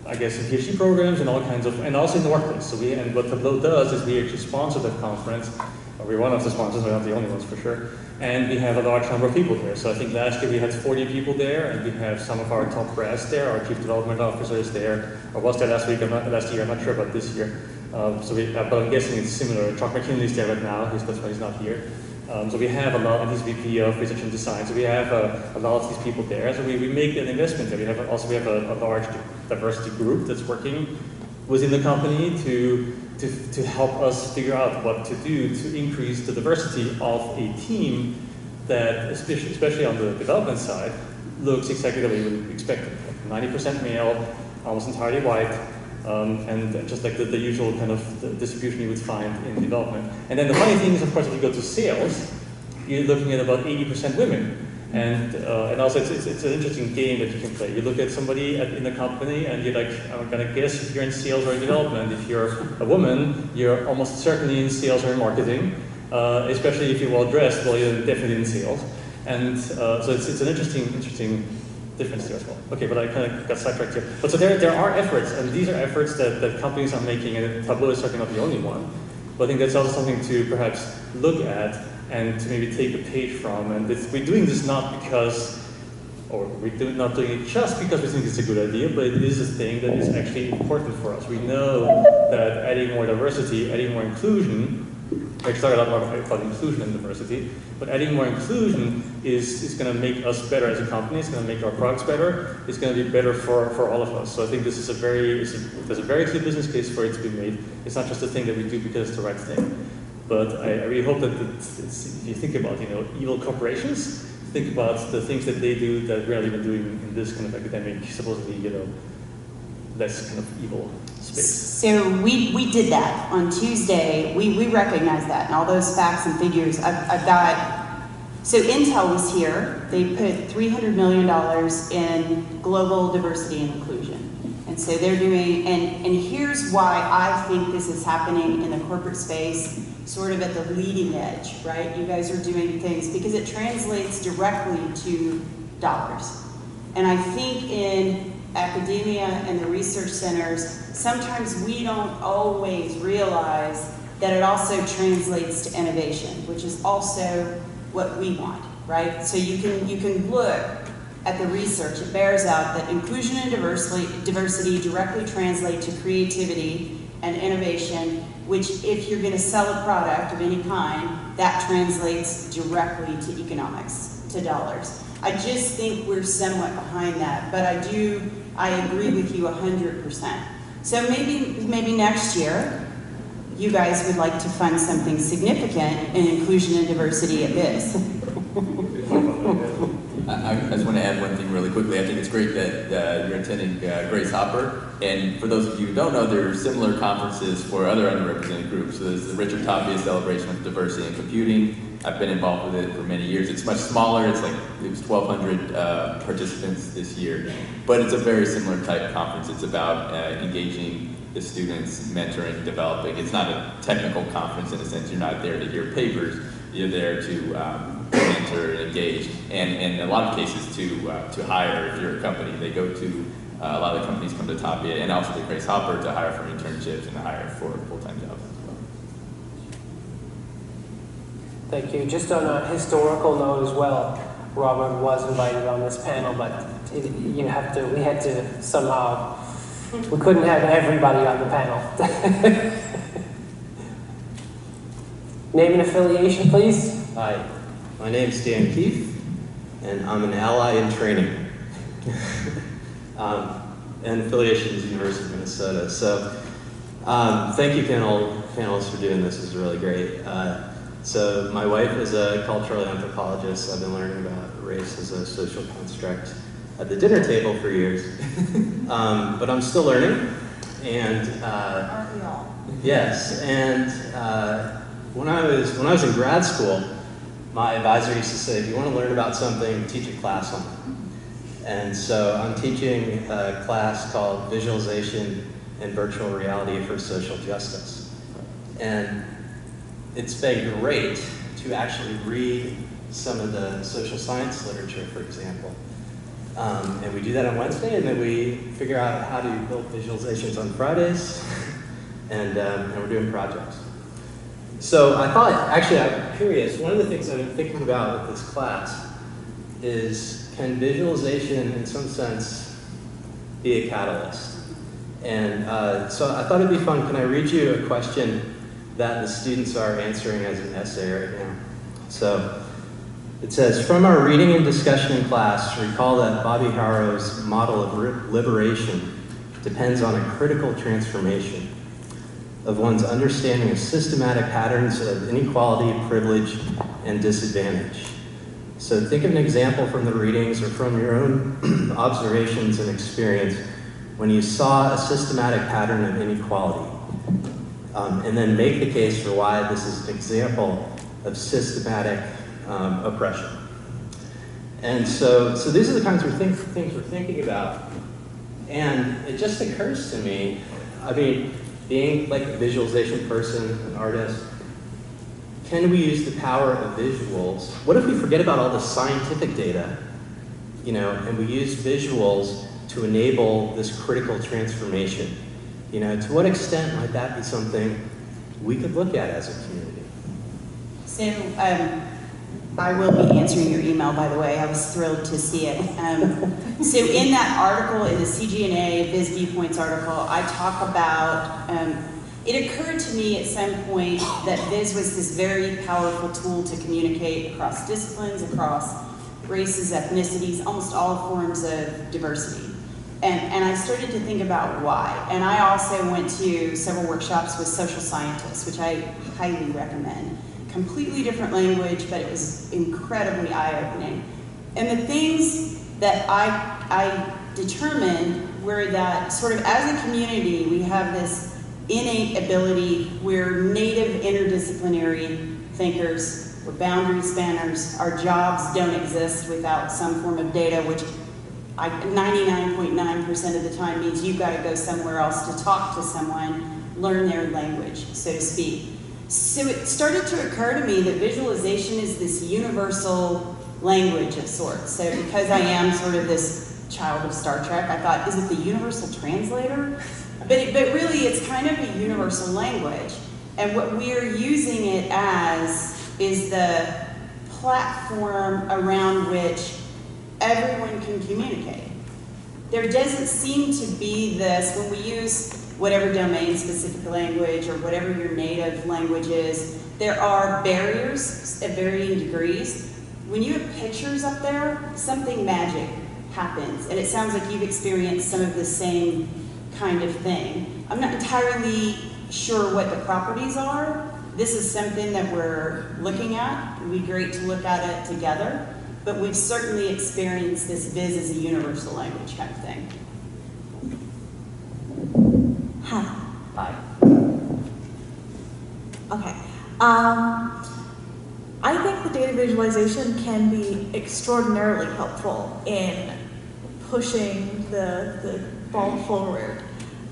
I guess, in PhD programs and all kinds of, and also in the workplace. So and what Tableau does is we actually sponsor that conference. We're one of the sponsors, we're not the only ones for sure. And we have a large number of people there. So I think last year we had 40 people there, and we have some of our top brass there. Our chief development officer is there, or was there last year, I'm not sure about this year. But I'm guessing it's similar. Chuck McKinley is there right now, that's why he's not here. So we have a lot, and he's VP of Research and Design. So we have a lot of these people there. So we make an investment there. We have a large diversity group that's working within the company to help us figure out what to do to increase the diversity of a team that, especially on the development side, looks exactly the way we would expect it. 90% male, almost entirely white, and just like the usual kind of distribution you would find in development. And then the funny thing is, of course, if you go to sales, you're looking at about 80% women. And also it's an interesting game that you can play. You look at somebody in the company and you're like, I'm gonna guess if you're in sales or in development. If you're a woman, you're almost certainly in sales or in marketing, especially if you're well dressed, well, you're definitely in sales. And so it's an interesting difference there as well. Okay, but I kind of got sidetracked here. But so there are efforts, and these are efforts that companies are making, and Tableau is certainly not the only one. But I think that's also something to perhaps look at and to maybe take a page from. And we're doing this not because, or we're not doing it just because we think it's a good idea, but it is a thing that is actually important for us. We know that adding more diversity, adding more inclusion, I started out about inclusion and diversity, but adding more inclusion is going to make us better as a company. It's going to make our products better. It's going to be better for all of us. So I think this is there's a very clear business case for it to be made. It's not just a thing that we do because it's the right thing. But I really hope that if you think about evil corporations, think about the things that they do that we're not even doing in this kind of academic, supposedly less kind of evil space.
So we did that on Tuesday. We recognized that, and all those facts and figures. I've got. So Intel was here. They put $300 million in global diversity and inclusion. And so they're doing, and here's why I think this is happening in the corporate space, sort of at the leading edge, right? You guys are doing things because it translates directly to dollars. And I think in academia and the research centers, sometimes we don't always realize that it also translates to innovation, which is also what we want, right? So you can look at the research. It bears out that inclusion and diversity directly translate to creativity and innovation, which if you're going to sell a product of any kind, that translates directly to economics, to dollars. I just think we're somewhat behind that, but I agree with you 100%. So maybe next year, you guys would like to fund something significant in inclusion and diversity at VIS.
I just want to add one thing really quickly. I think it's great that you're attending Grace Hopper. And for those of you who don't know, there are similar conferences for other underrepresented groups. So there's the Richard Tapia Celebration of Diversity in Computing. I've been involved with it for many years. It's much smaller. It was 1,200 participants this year. But it's a very similar type conference. It's about engaging the students, mentoring, developing. It's not a technical conference in a sense. You're not there to hear papers. You're there to mentor and engage, and in a lot of cases to hire. If you're a company, they go to a lot of the companies come to Tapia and also to Grace Hopper to hire for internships and to hire for full-time jobs as well.
Thank you. Just on a historical note as well, Robert was invited on this panel, but we had to somehow, we couldn't have everybody on the panel. Name and affiliation, please.
Hi, my name is Dan Keefe, and I'm an ally in training. And affiliation is University of Minnesota. So thank you panelists for doing this. This is really great. So my wife is a cultural anthropologist. I've been learning about race as a social construct at the dinner table for years. But I'm still learning. And
Aren't we all?
yes, and when I was in grad school, my advisor used to say, if you want to learn about something, teach a class on it. And so I'm teaching a class called Visualization and Virtual Reality for Social Justice. And it's been great to actually read some of the social science literature, for example. And we do that on Wednesday, and then we figure out how to build visualizations on Fridays, and we're doing projects. So I thought, actually, I'm curious, one of the things I've been thinking about with this class is, can visualization, in some sense, be a catalyst? And so I thought it'd be fun. Can I read you a question that the students are answering as an essay right now? So it says, from our reading and discussion in class, recall that Bobby Harrow's model of liberation depends on a critical transformation of one's understanding of systematic patterns of inequality, privilege, and disadvantage. So think of an example from the readings or from your own observations and experience when you saw a systematic pattern of inequality. And then make the case for why this is an example of systematic oppression. And so these are the kinds of things we're thinking about. And it just occurs to me, I mean, being like a visualization person, an artist, can we use the power of visuals? What if we forget about all the scientific data, and we use visuals to enable this critical transformation? To what extent might that be something we could look at as a community?
So I will be answering your email, by the way. I was thrilled to see it. So in that article, in the CGNA VIS Viewpoints article, I talk about, it occurred to me at some point that VIS was this very powerful tool to communicate across disciplines, across races, ethnicities, almost all forms of diversity. And I started to think about why. And I also went to several workshops with social scientists, which I highly recommend. Completely different language, but it was incredibly eye-opening. And the things that I determined were that sort of as a community, we have this innate ability, we're native interdisciplinary thinkers, we're boundary spanners, our jobs don't exist without some form of data, which 99.9% of the time means you've got to go somewhere else to talk to someone, learn their language, so to speak. So it started to occur to me that visualization is this universal language of sorts. So because I am sort of this child of Star Trek, I thought, is it the universal translator? But really it's kind of a universal language. And what we're using it as is the platform around which everyone can communicate. There doesn't seem to be this, when we use whatever domain-specific language or whatever your native language is, there are barriers at varying degrees. When you have pictures up there, something magic happens, and it sounds like you've experienced some of the same kind of thing. I'm not entirely sure what the properties are. This is something that we're looking at. It would be great to look at it together. but we've certainly experienced this viz as a universal language kind of thing.
Hi.
Bye.
Okay. I think the data visualization can be extraordinarily helpful in pushing the ball forward.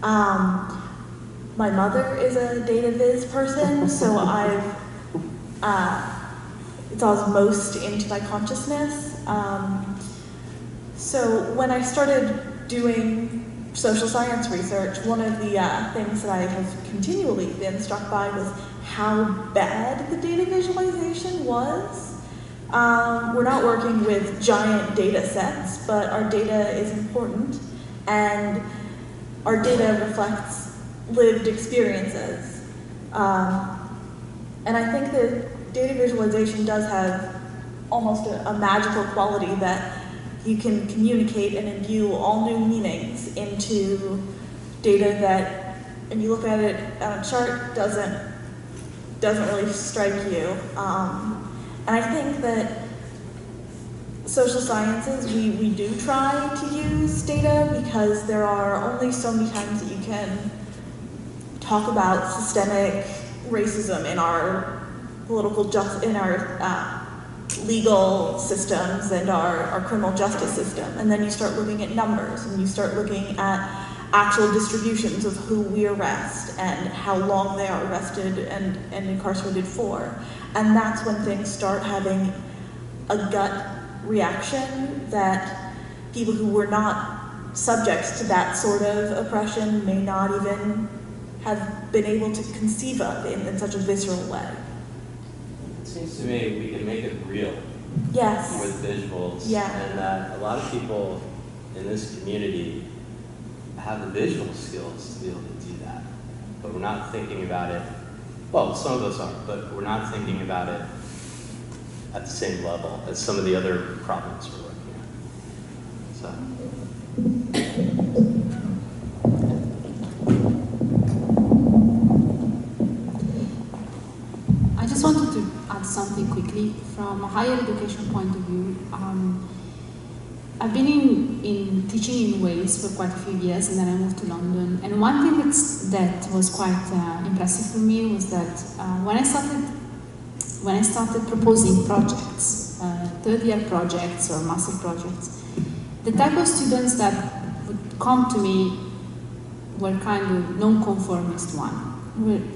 My mother is a data viz person, so it's almost into my consciousness. So when I started doing social science research, one of the things that I have continually been struck by was how bad the data visualization was. We're not working with giant data sets, but our data is important, and our data reflects lived experiences. And I think that data visualization does have almost a magical quality that you can communicate and imbue all new meanings into data that, if you look at it on a chart, doesn't really strike you. And I think that social sciences, we do try to use data because there are only so many times that you can talk about systemic racism in our legal systems and our criminal justice system. And then you start looking at numbers, and you start looking at actual distributions of who we arrest and how long they are arrested and incarcerated for. And that's when things start having a gut reaction that people who were not subjects to that sort of oppression may not even have been able to conceive of in such a visceral way.
It seems to me we can make it real.
Yes.
With visuals.
Yeah.
And that a lot of people in this community have the visual skills to be able to do that. But we're not thinking about it. Well, some of us are, but we're not thinking about it at the same level as some of the other problems we're working on. So.
I just wanted to add something quickly from a higher education point of view. I've been in teaching in Wales for quite a few years, and then I moved to London. And one thing that was quite impressive for me was that when I started proposing projects, third-year projects or master projects, the type of students that would come to me were kind of non-conformist one.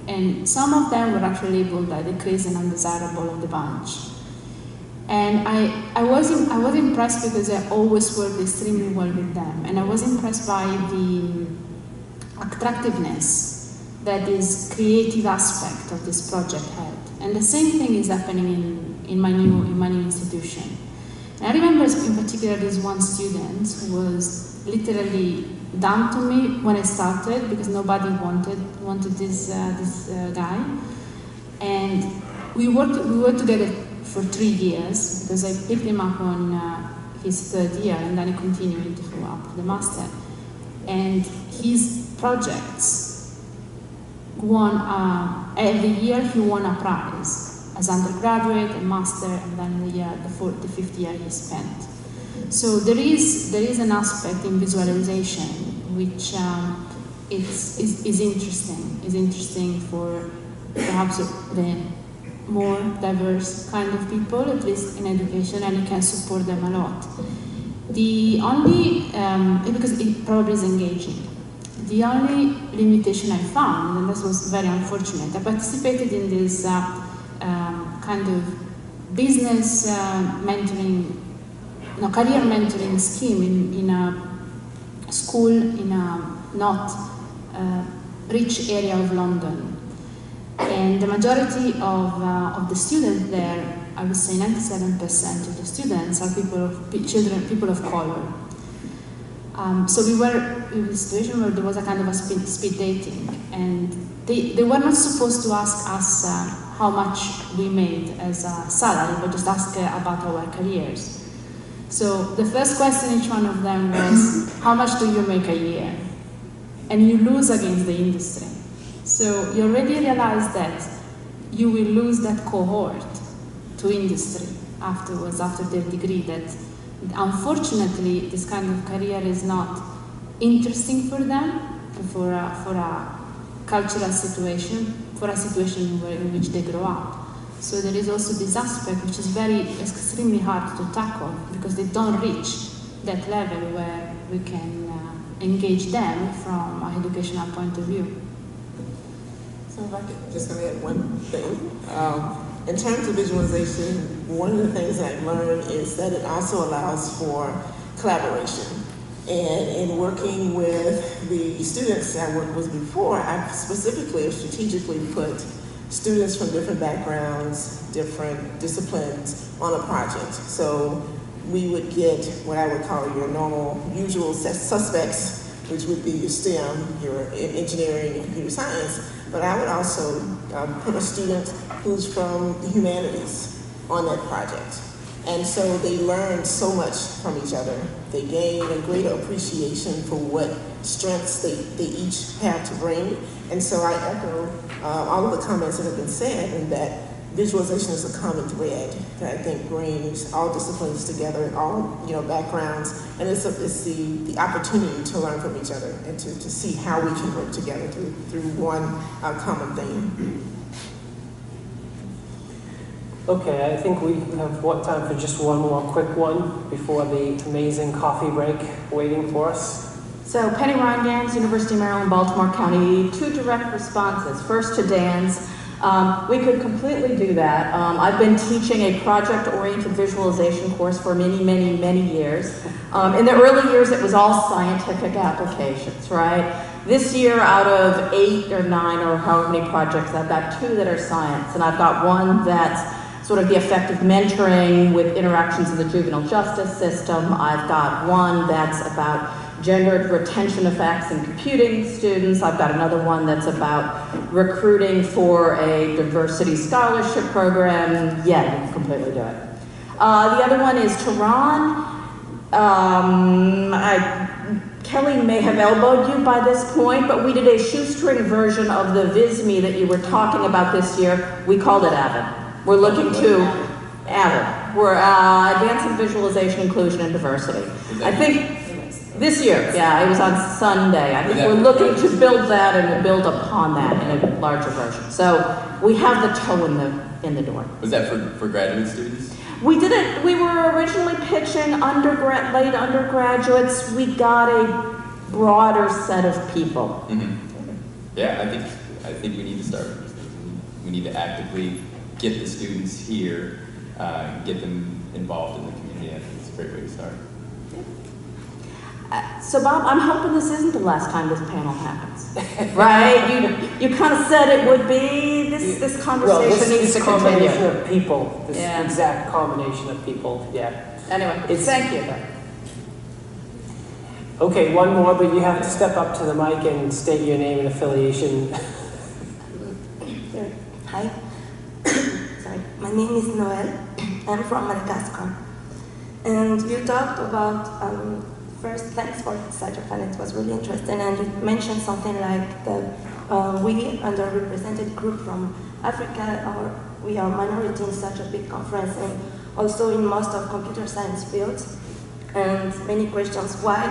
And some of them were actually labeled like the crazy and undesirable of the bunch. And I was impressed because I always worked extremely well with them. And I was impressed by the attractiveness that this creative aspect of this project had. And the same thing is happening in my new institution. And I remember in particular this one student who was literally done to me when I started because nobody wanted this guy. And we worked together for 3 years because I picked him up on his third year, and then he continued throughout the master. And his projects won, every year he won a prize as undergraduate, a master, and then the fifth year he spent. So there is an aspect in visualization which is interesting. Is interesting for perhaps the more diverse kind of people, at least in education, and it can support them a lot. The only, because it probably is engaging, the only limitation I found, and this was very unfortunate, I participated in this kind of business mentoring, career mentoring scheme in a school in a not rich area of London. And the majority of the students there, I would say 97% of the students are people of color. So we were in a situation where there was a kind of a speed dating, and they were not supposed to ask us how much we made as a salary, but just ask about our careers. So the first question each one of them was, how much do you make a year? And you lose against the industry. So you already realize that you will lose that cohort to industry.
afterwards, after their degree, that unfortunately this kind of career is not interesting for them, for a cultural situation, for a situation in which they grow up. So there is also this aspect which is extremely hard to tackle, because they don't reach that level where we can engage them from an educational point of view.
So if I could just add one thing. In terms of visualization, one of the things that I've learned is that it also allows for collaboration. And in working with the students I worked with before, I specifically strategically put students from different backgrounds, different disciplines on a project. So we would get what I would call your normal, usual suspects, which would be your STEM, your engineering and computer science, but I would also put a student who's from the humanities on that project. And so they learned so much from each other. They gained a greater appreciation for what strengths they each have to bring. And so I echo all of the comments that have been said, and that visualization is a common thread that I think brings all disciplines together, all backgrounds, and it's the opportunity to learn from each other and to see how we can work together through one common theme.
Okay, I think we have time for just one more quick one before the amazing coffee break waiting for us.
So Penny Ryan, University of Maryland, Baltimore County, 2 direct responses. First to Dan's. We could completely do that. I've been teaching a project-oriented visualization course for many, many, many years. In the early years, it was all scientific applications, right? This year, out of 8 or 9 or however many projects, I've got 2 that are science, and I've got one that's sort of the effective mentoring with interactions in the juvenile justice system. I've got one that's about gendered retention effects in computing students. I've got another one that's about recruiting for a diversity scholarship program. Yeah, you can completely do it. The other one is Tehran. Kelly may have elbowed you by this point, but we did a shoestring version of the VIS that you were talking about this year. We called it AVID. We're looking to AVID. We're advancing visualization, inclusion, and diversity. I think this year, yeah, it was on Sunday. I think we're looking to build that and build upon that in a larger version. So we have the toe in the door.
Was that for graduate students?
We did it. We were originally pitching late undergraduates. We got a broader set of people.
Mm-hmm. Yeah, I think we need to start. We need to actively get the students here, get them involved in the community. I think it's a great way to start.
So Bob, I'm hoping this isn't the last time this panel happens, right? You kind of said it would be. This conversation needs to continue.
This combination of people, this exact combination of people, yeah.
Anyway, thank you.
Okay, one more, but you have to step up to the mic and state your name and affiliation.
Hi, sorry, my name is Noel. I'm from Madagascar. And you talked about, first, thanks for such a panel, it was really interesting, and you mentioned something like that we, underrepresented group from Africa, we are minority in such a big conference, and also in most of computer science fields, and many questions why.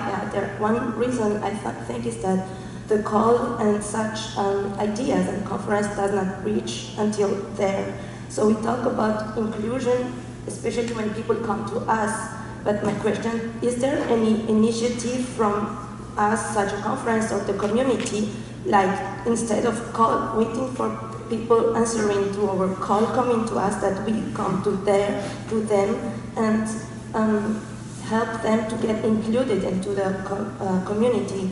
One reason I think is that the call and such ideas and conference does not reach until there. So we talk about inclusion, especially when people come to us. But my question, is there any initiative from us, such a conference or the community, like instead of waiting for people answering to our call, coming to us, that we come to them and help them to get included into the community?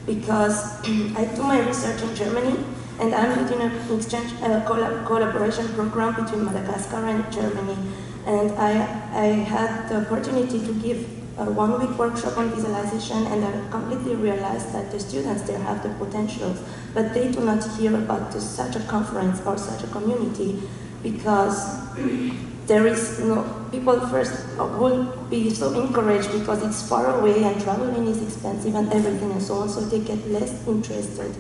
Because I do my research in Germany, and I'm leading an exchange collaboration program between Madagascar and Germany. And I had the opportunity to give a 1-week workshop on visualization, and I completely realized that the students there have the potentials, but they do not hear about such a conference or such a community, because there is people first won't be so encouraged because it's far away and traveling is expensive and everything and so on, so they get less interested.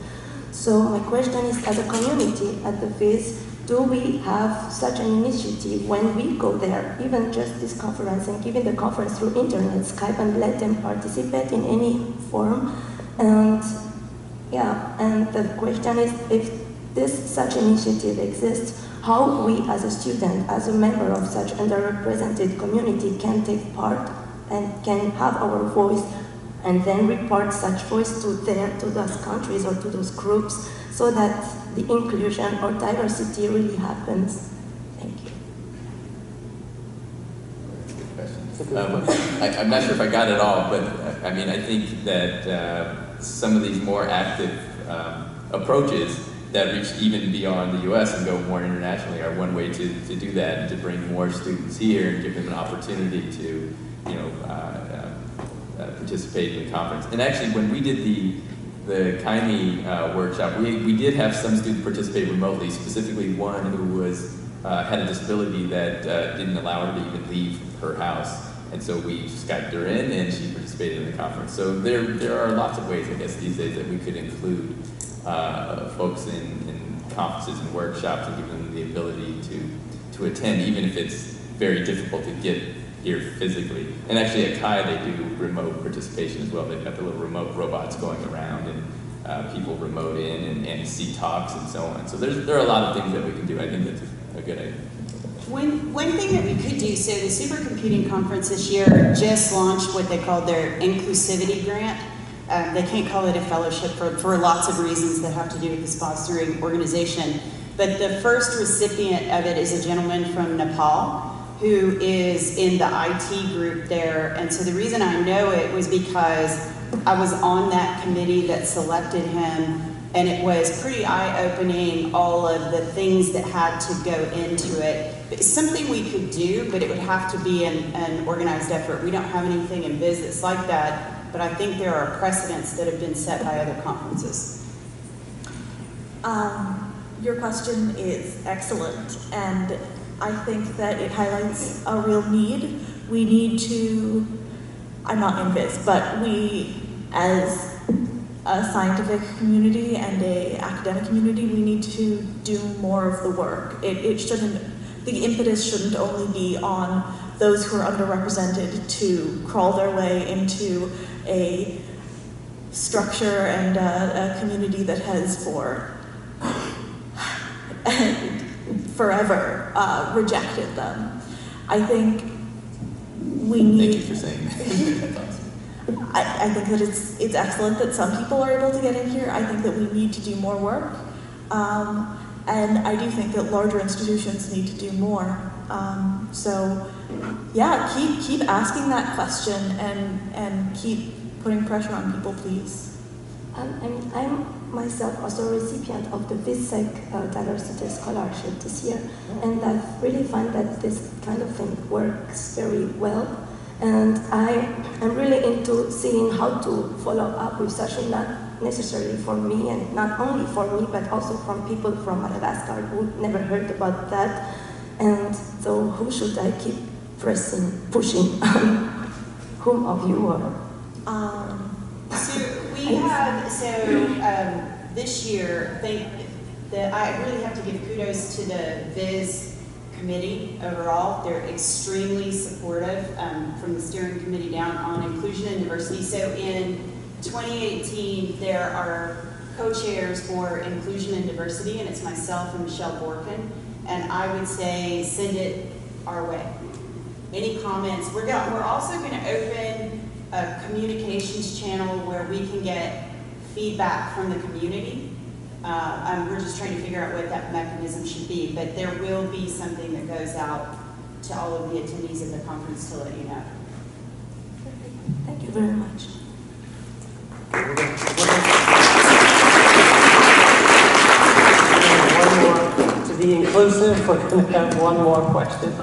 So my question is, as a community at the VIS, do we have such an initiative when we go there, even just this conference, and giving the conference through internet, Skype, and let them participate in any form? And yeah, and the question is, if such initiative exists, how we as a student, as a member of such underrepresented community can take part and can have our voice and then report such voice to those countries or to those groups so that the inclusion or diversity really happens. Thank you.
Good question. I'm not sure if I got it all, but I mean, I think that some of these more active approaches that reach even beyond the US and go more internationally are one way to do that, and to bring more students here and give them an opportunity to, you know, participate in the conference. And actually, when we did the Kaimi workshop, we did have some students participate remotely, specifically one who was had a disability that didn't allow her to even leave her house. And so we Skyped her in and she participated in the conference. So there are lots of ways, I guess, these days that we could include folks in conferences and workshops and give them the ability to attend, even if it's very difficult to get here physically. And actually at Kai they do remote participation as well. They've got the little remote robots going around and people remote in and see talks and so on. So there are a lot of things that we can do. I think that's a good idea.
One thing that we could do, so the Supercomputing Conference this year just launched what they called their inclusivity grant. They can't call it a fellowship for lots of reasons that have to do with the sponsoring organization. But the first recipient of it is a gentleman from Nepal who is in the IT group there. And so the reason I know it was because I was on that committee that selected him, and it was pretty eye-opening, all of the things that had to go into it. It's something we could do, but it would have to be an organized effort. We don't have anything in VIS that's like that, but I think there are precedents that have been set by other conferences.
Your question is excellent, and I think that it highlights a real need. We need to, I'm not in VIS, but we, as a scientific community and a academic community, we need to do more of the work. It shouldn't, the impetus shouldn't only be on those who are underrepresented to crawl their way into a structure and a community that has forever rejected them. I think we need... Thank you for saying that. That's awesome. I think that it's excellent that some people are able to get in here. I think that we need to do more work. And I do think that larger institutions need to do more. So yeah, keep asking that question and keep putting pressure on people, please.
I'm myself also a recipient of the VISSEC Diversity Scholarship this year, and I've really found that this kind of thing works very well. And I am really into seeing how to follow up with such, not necessarily for me, and not only for me, but also from people from Madagascar who never heard about that. And so who should I keep pushing? Whom of you are?
This year, I really have to give kudos to the VIS committee overall. They're extremely supportive from the steering committee down on inclusion and diversity. So in 2018, there are co-chairs for inclusion and diversity, and it's myself and Michelle Borkin. And I would say send it our way. Any comments? We're also going to open a communications channel where we can get feedback from the community. We're just trying to figure out what that mechanism should be, but there will be something that goes out to all of the attendees of the conference to let you know.
Thank you very much.
To be inclusive, we're going to have one more question.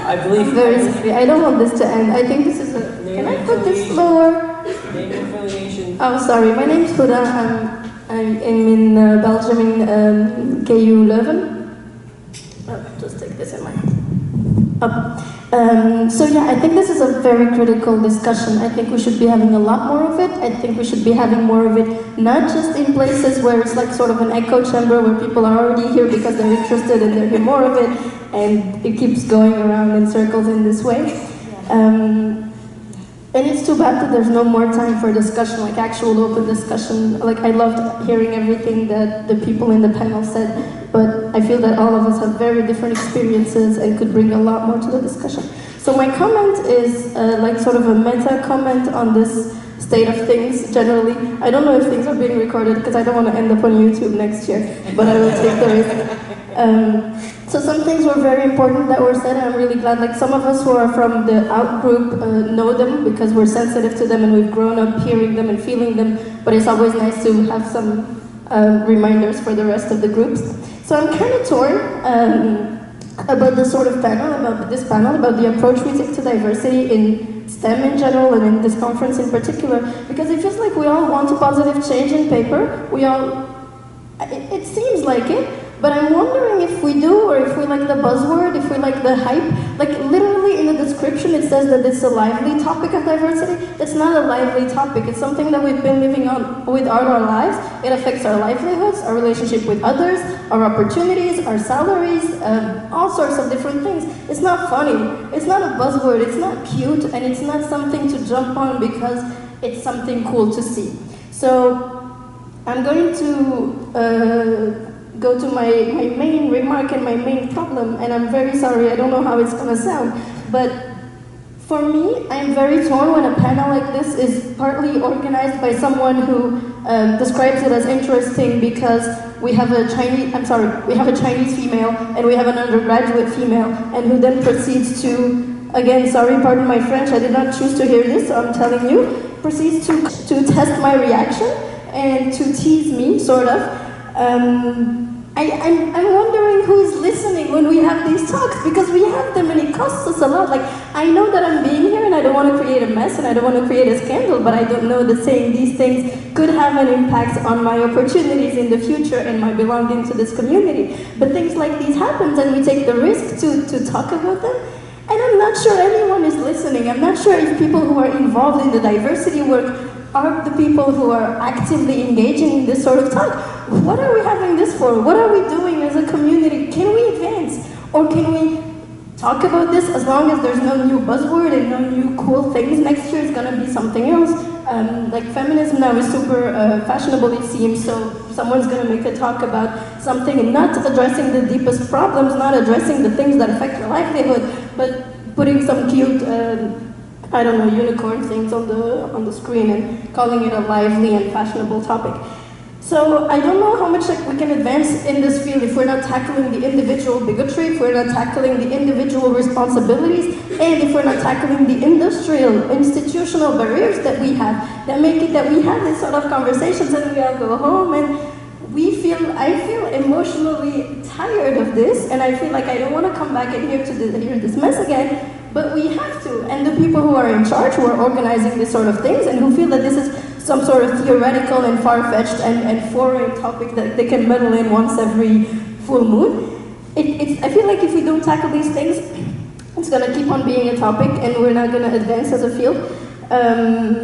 I believe
very sorry. I don't want this to end. I think this is a. Can I put this lower?
Name affiliation.
Oh, sorry. My name is Huda. I'm in Belgium in KU Leuven. Oh, just take this in my hand. So yeah, I think this is a very critical discussion. I think we should be having a lot more of it. I think we should be having more of it, not just in places where it's like sort of an echo chamber where people are already here because they're interested and they hear more of it, and it keeps going around in circles in this way. And it's too bad that there's no more time for discussion, like actual open discussion. Like, I loved hearing everything that the people in the panel said, but I feel that all of us have very different experiences and could bring a lot more to the discussion. So my comment is like sort of a meta comment on this state of things generally. I don't know if things are being recorded because I don't want to end up on YouTube next year, but I will take the risk. So some things were very important that were said, and I'm really glad, like some of us who are from the out group know them because we're sensitive to them and we've grown up hearing them and feeling them, but it's always nice to have some reminders for the rest of the groups. So I'm kind of torn about this sort of panel, about the approach we take to diversity in STEM in general and in this conference in particular, because it feels like we all want a positive change in paper. It seems like it, but I'm wondering if we do, or if we like the buzzword, if we like the hype. Like literally in the description it says that it's a lively topic of diversity. It's not a lively topic, it's something that we've been living on with all our lives. It affects our livelihoods, our relationship with others, our opportunities, our salaries, all sorts of different things. It's not funny, it's not a buzzword, it's not cute, and it's not something to jump on because it's something cool to see. So I'm going to go to my main remark and my main problem, and I'm very sorry, I don't know how it's gonna sound, but for me, I'm very torn when a panel like this is partly organized by someone who describes it as interesting because we have a Chinese female and we have an undergraduate female, and who then proceeds to, again, sorry, pardon my French, I did not choose to hear this, so I'm telling you, proceeds to test my reaction and to tease me, sort of. I'm wondering who is listening when we have these talks, because we have them and it costs us a lot. Like, I know that I'm being here and I don't want to create a mess and I don't want to create a scandal, but I don't know that saying these things could have an impact on my opportunities in the future and my belonging to this community. But things like these happen and we take the risk to talk about them. And I'm not sure anyone is listening. I'm not sure if people who are involved in the diversity work are the people who are actively engaging in this sort of talk. What are we having this for? What are we doing as a community? Can we advance? Or can we talk about this as long as there's no new buzzword and no new cool things? Next year it's going to be something else. Like feminism now is super fashionable, it seems, so someone's going to make a talk about something and not addressing the deepest problems, not addressing the things that affect your livelihood, but putting some cute I don't know, unicorn things on the screen and calling it a lively and fashionable topic. So I don't know how much we can advance in this field if we're not tackling the individual bigotry, if we're not tackling the individual responsibilities, and if we're not tackling the industrial, institutional barriers that we have that make it that we have these sort of conversations and we all go home and I feel emotionally tired of this, and I feel like I don't want to come back in here to hear this mess again. But we have to, and the people who are in charge, who are organizing this sort of things, and who feel that this is some sort of theoretical and far-fetched and foreign topic that they can meddle in once every full moon, I feel like if we don't tackle these things, it's going to keep on being a topic, and we're not going to advance as a field.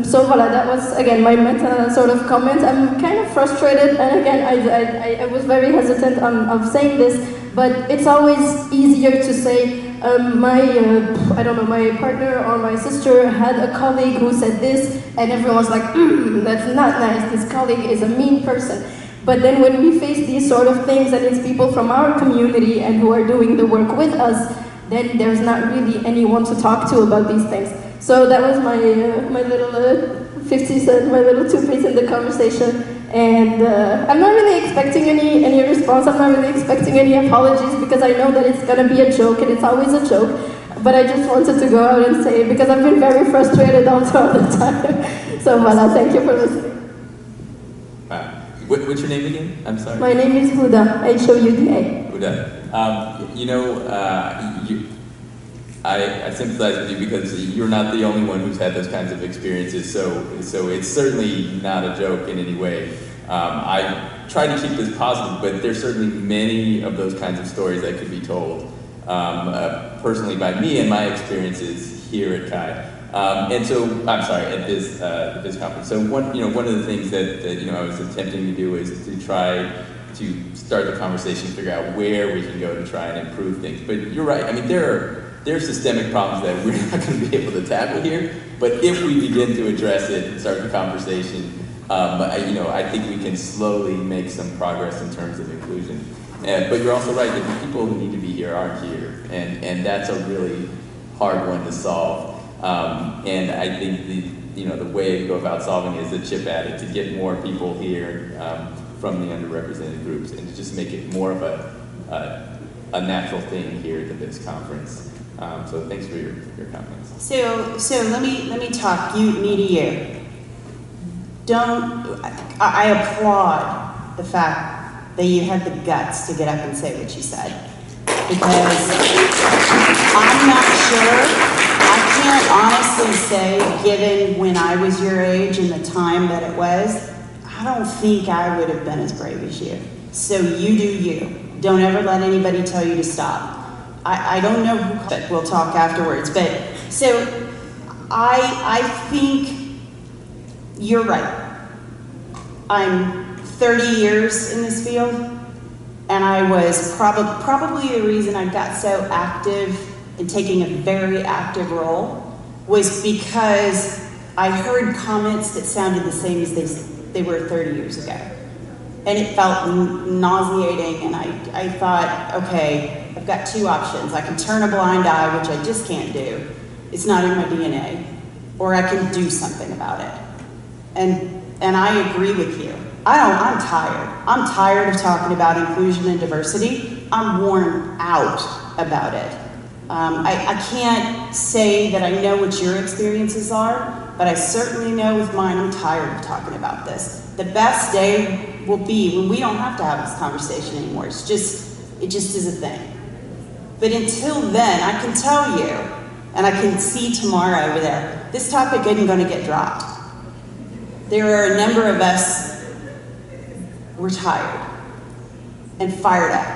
So voilà, that was, again, my meta sort of comment. I'm kind of frustrated, and again, I was very hesitant of saying this, but it's always easier to say, I don't know, my partner or my sister had a colleague who said this, and everyone's like, that's not nice, this colleague is a mean person. But then when we face these sort of things, and it's people from our community and who are doing the work with us, then there's not really anyone to talk to about these things. So that was my little 50 cent, my little 2 piece in the conversation. And I'm not really expecting any response. I'm not really expecting any apologies because I know that it's going to be a joke, and it's always a joke. But I just wanted to go out and say it because I've been very frustrated all the time. So voilà, thank you for listening.
What's your name again? I'm sorry.
My name is Huda, H-O-U-D-A.
Huda. You know, I sympathize with you because you're not the only one who's had those kinds of experiences, so it's certainly not a joke in any way. I try to keep this positive, but there's certainly many of those kinds of stories that could be told. personally by me and my experiences here at CHI. And so, I'm sorry, at this conference. So one of the things that I was attempting to do is to try to start the conversation, figure out where we can go to try and improve things. But you're right. I mean, there are systemic problems that we're not going to be able to tackle here. But if we begin to address it and start the conversation, I think we can slowly make some progress in terms of inclusion. But you're also right that the people who need to be here aren't here, and that's a really hard one to solve. And I think the way to go about solving it is to chip at it, to get more people here from the underrepresented groups, and to just make it more of a natural thing here at the VIS conference. So thanks for your comments.
So let me talk me to you. I applaud the fact that you had the guts to get up and say what you said, because I'm not sure. I can't honestly say, given when I was your age and the time that it was, I don't think I would have been as brave as you. So you do you. Don't ever let anybody tell you to stop. I don't know who, but we'll talk afterwards. But so I think you're right. I'm 30 years in this field, and I was probably the reason I got so active and taking a very active role was because I heard comments that sounded the same as they were 30 years ago. And it felt nauseating, and I thought, okay, I've got two options. I can turn a blind eye, which I just can't do. It's not in my DNA. Or I can do something about it. And I agree with you. I'm tired. I'm tired of talking about inclusion and diversity. I'm worn out about it. I can't say that I know what your experiences are, but I certainly know with mine, I'm tired of talking about this. The best day will be when we don't have to have this conversation anymore. It just is a thing. But until then, I can tell you, and I can see tomorrow over there, this topic isn't going to get dropped. There are a number of us, we're tired and fired up.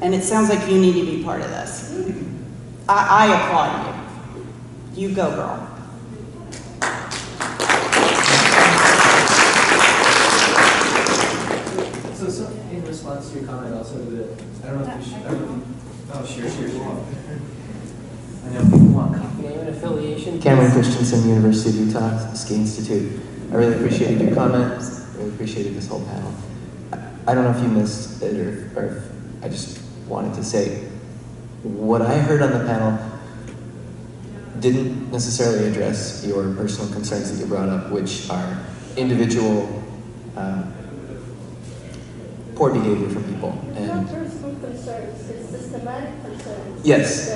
And it sounds like you need to be part of this. I applaud you. You go, girl.
So in response to your comment also, I don't know if you should, sure. I know people want coffee.
Name and affiliation.
Cameron Christensen, University of Utah, Ski Institute. I really appreciated your comments. I really appreciated this whole panel. I don't know if you missed it or if I just wanted to say, what I heard on the panel didn't necessarily address your personal concerns that you brought up, which are individual poor behavior from people. And
not personal concerns, it's systematic concerns.
Yes.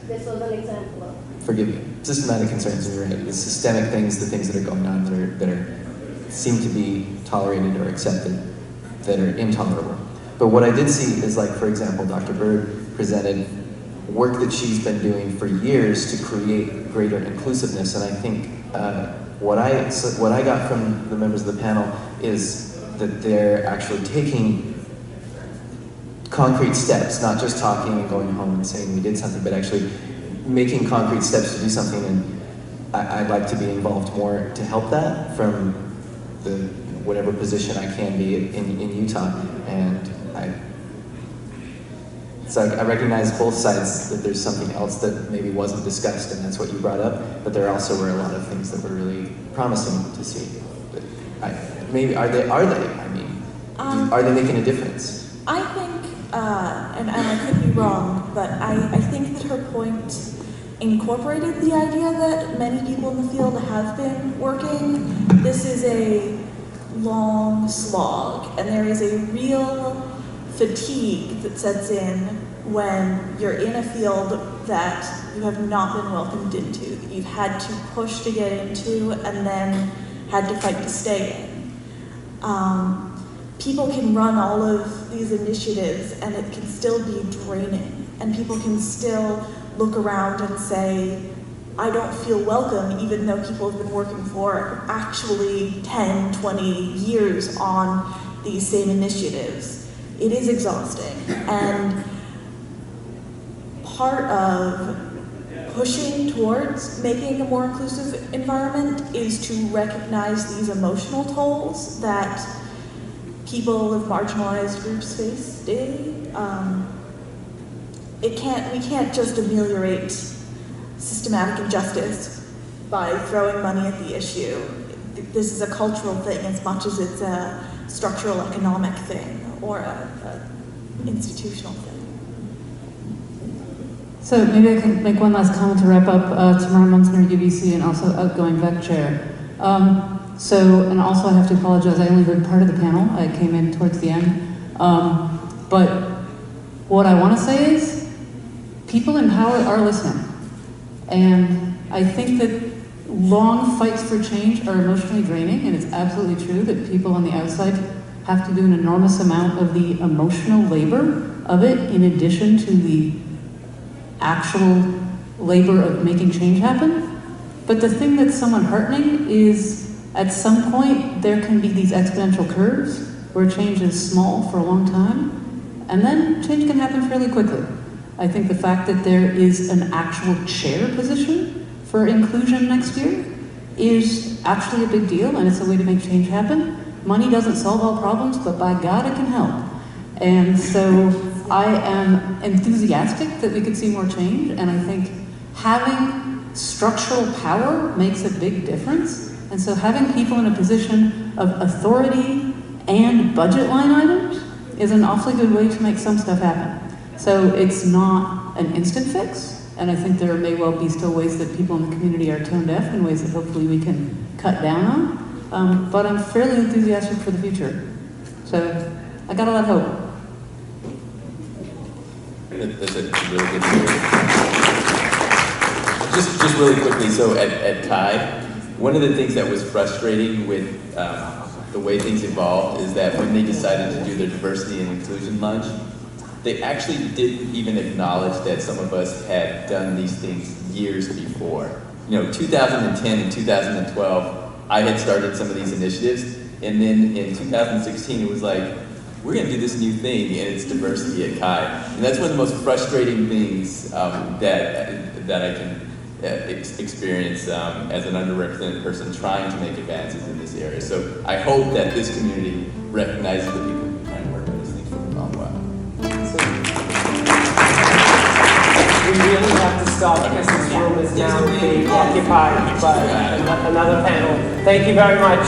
This was an example of.
Forgive me. Systematic concerns, and you're right. The systemic things, the things that are going on that seem to be tolerated or accepted, that are intolerable. But what I did see is, like, for example, Dr. Byrd presented work that she's been doing for years to create greater inclusiveness, and I think what I got from the members of the panel is that they're actually taking concrete steps, not just talking and going home and saying we did something, but actually making concrete steps to do something, and I'd like to be involved more to help that from whatever position I can be in Utah. And I recognize both sides, that there's something else that maybe wasn't discussed, and that's what you brought up, but there also were a lot of things that were really promising to see. Maybe, are they? I mean, are they making a difference?
I think, and I could be wrong, but I think that her point incorporated the idea that many people in the field have been working. This is a long slog, and there is a real fatigue that sets in when you're in a field that you have not been welcomed into, that you've had to push to get into, and then had to fight to stay in. People can run all of these initiatives and it can still be draining, and people can still look around and say, I don't feel welcome, even though people have been working for actually 10, 20 years on these same initiatives. It is exhausting, and part of pushing towards making a more inclusive environment is to recognize these emotional tolls that people of marginalized groups face daily. We can't just ameliorate systematic injustice by throwing money at the issue. This is a cultural thing as much as it's a structural economic thing or a institutional thing.
So maybe I can make one last comment to wrap up. Tamara Munsner, UBC, and also outgoing VEC chair. And also I have to apologize, I only heard part of the panel. I came in towards the end. But what I want to say is, people in power are listening. And I think that long fights for change are emotionally draining, and it's absolutely true that people on the outside have to do an enormous amount of the emotional labor of it, in addition to the actual labor of making change happen. But the thing that's somewhat heartening is, at some point, there can be these exponential curves where change is small for a long time, and then change can happen fairly quickly. I think the fact that there is an actual chair position for inclusion next year is actually a big deal, and it's a way to make change happen. Money doesn't solve all problems, but by God it can help. And so I am enthusiastic that we could see more change, and I think having structural power makes a big difference. And so having people in a position of authority and budget line items is an awfully good way to make some stuff happen. So it's not an instant fix, and I think there may well be still ways that people in the community are tone deaf in ways that hopefully we can cut down on. But I'm fairly enthusiastic for the future. So I got a lot of hope.
That's a really good story. Just really quickly, so at CHI, one of the things that was frustrating with the way things evolved is that when they decided to do their diversity and inclusion lunch, they actually didn't even acknowledge that some of us had done these things years before. 2010 and 2012, I had started some of these initiatives, and then in 2016, it was like, we're going to do this new thing, and it's diversity at CHI. And that's one of the most frustrating things that I can experience as an underrepresented person trying to make advances in this area. So I hope that this community recognizes the people who are trying to work on these things for a long while.
We really have to stop because this room is now being occupied by another panel. Thank you very much.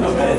Okay.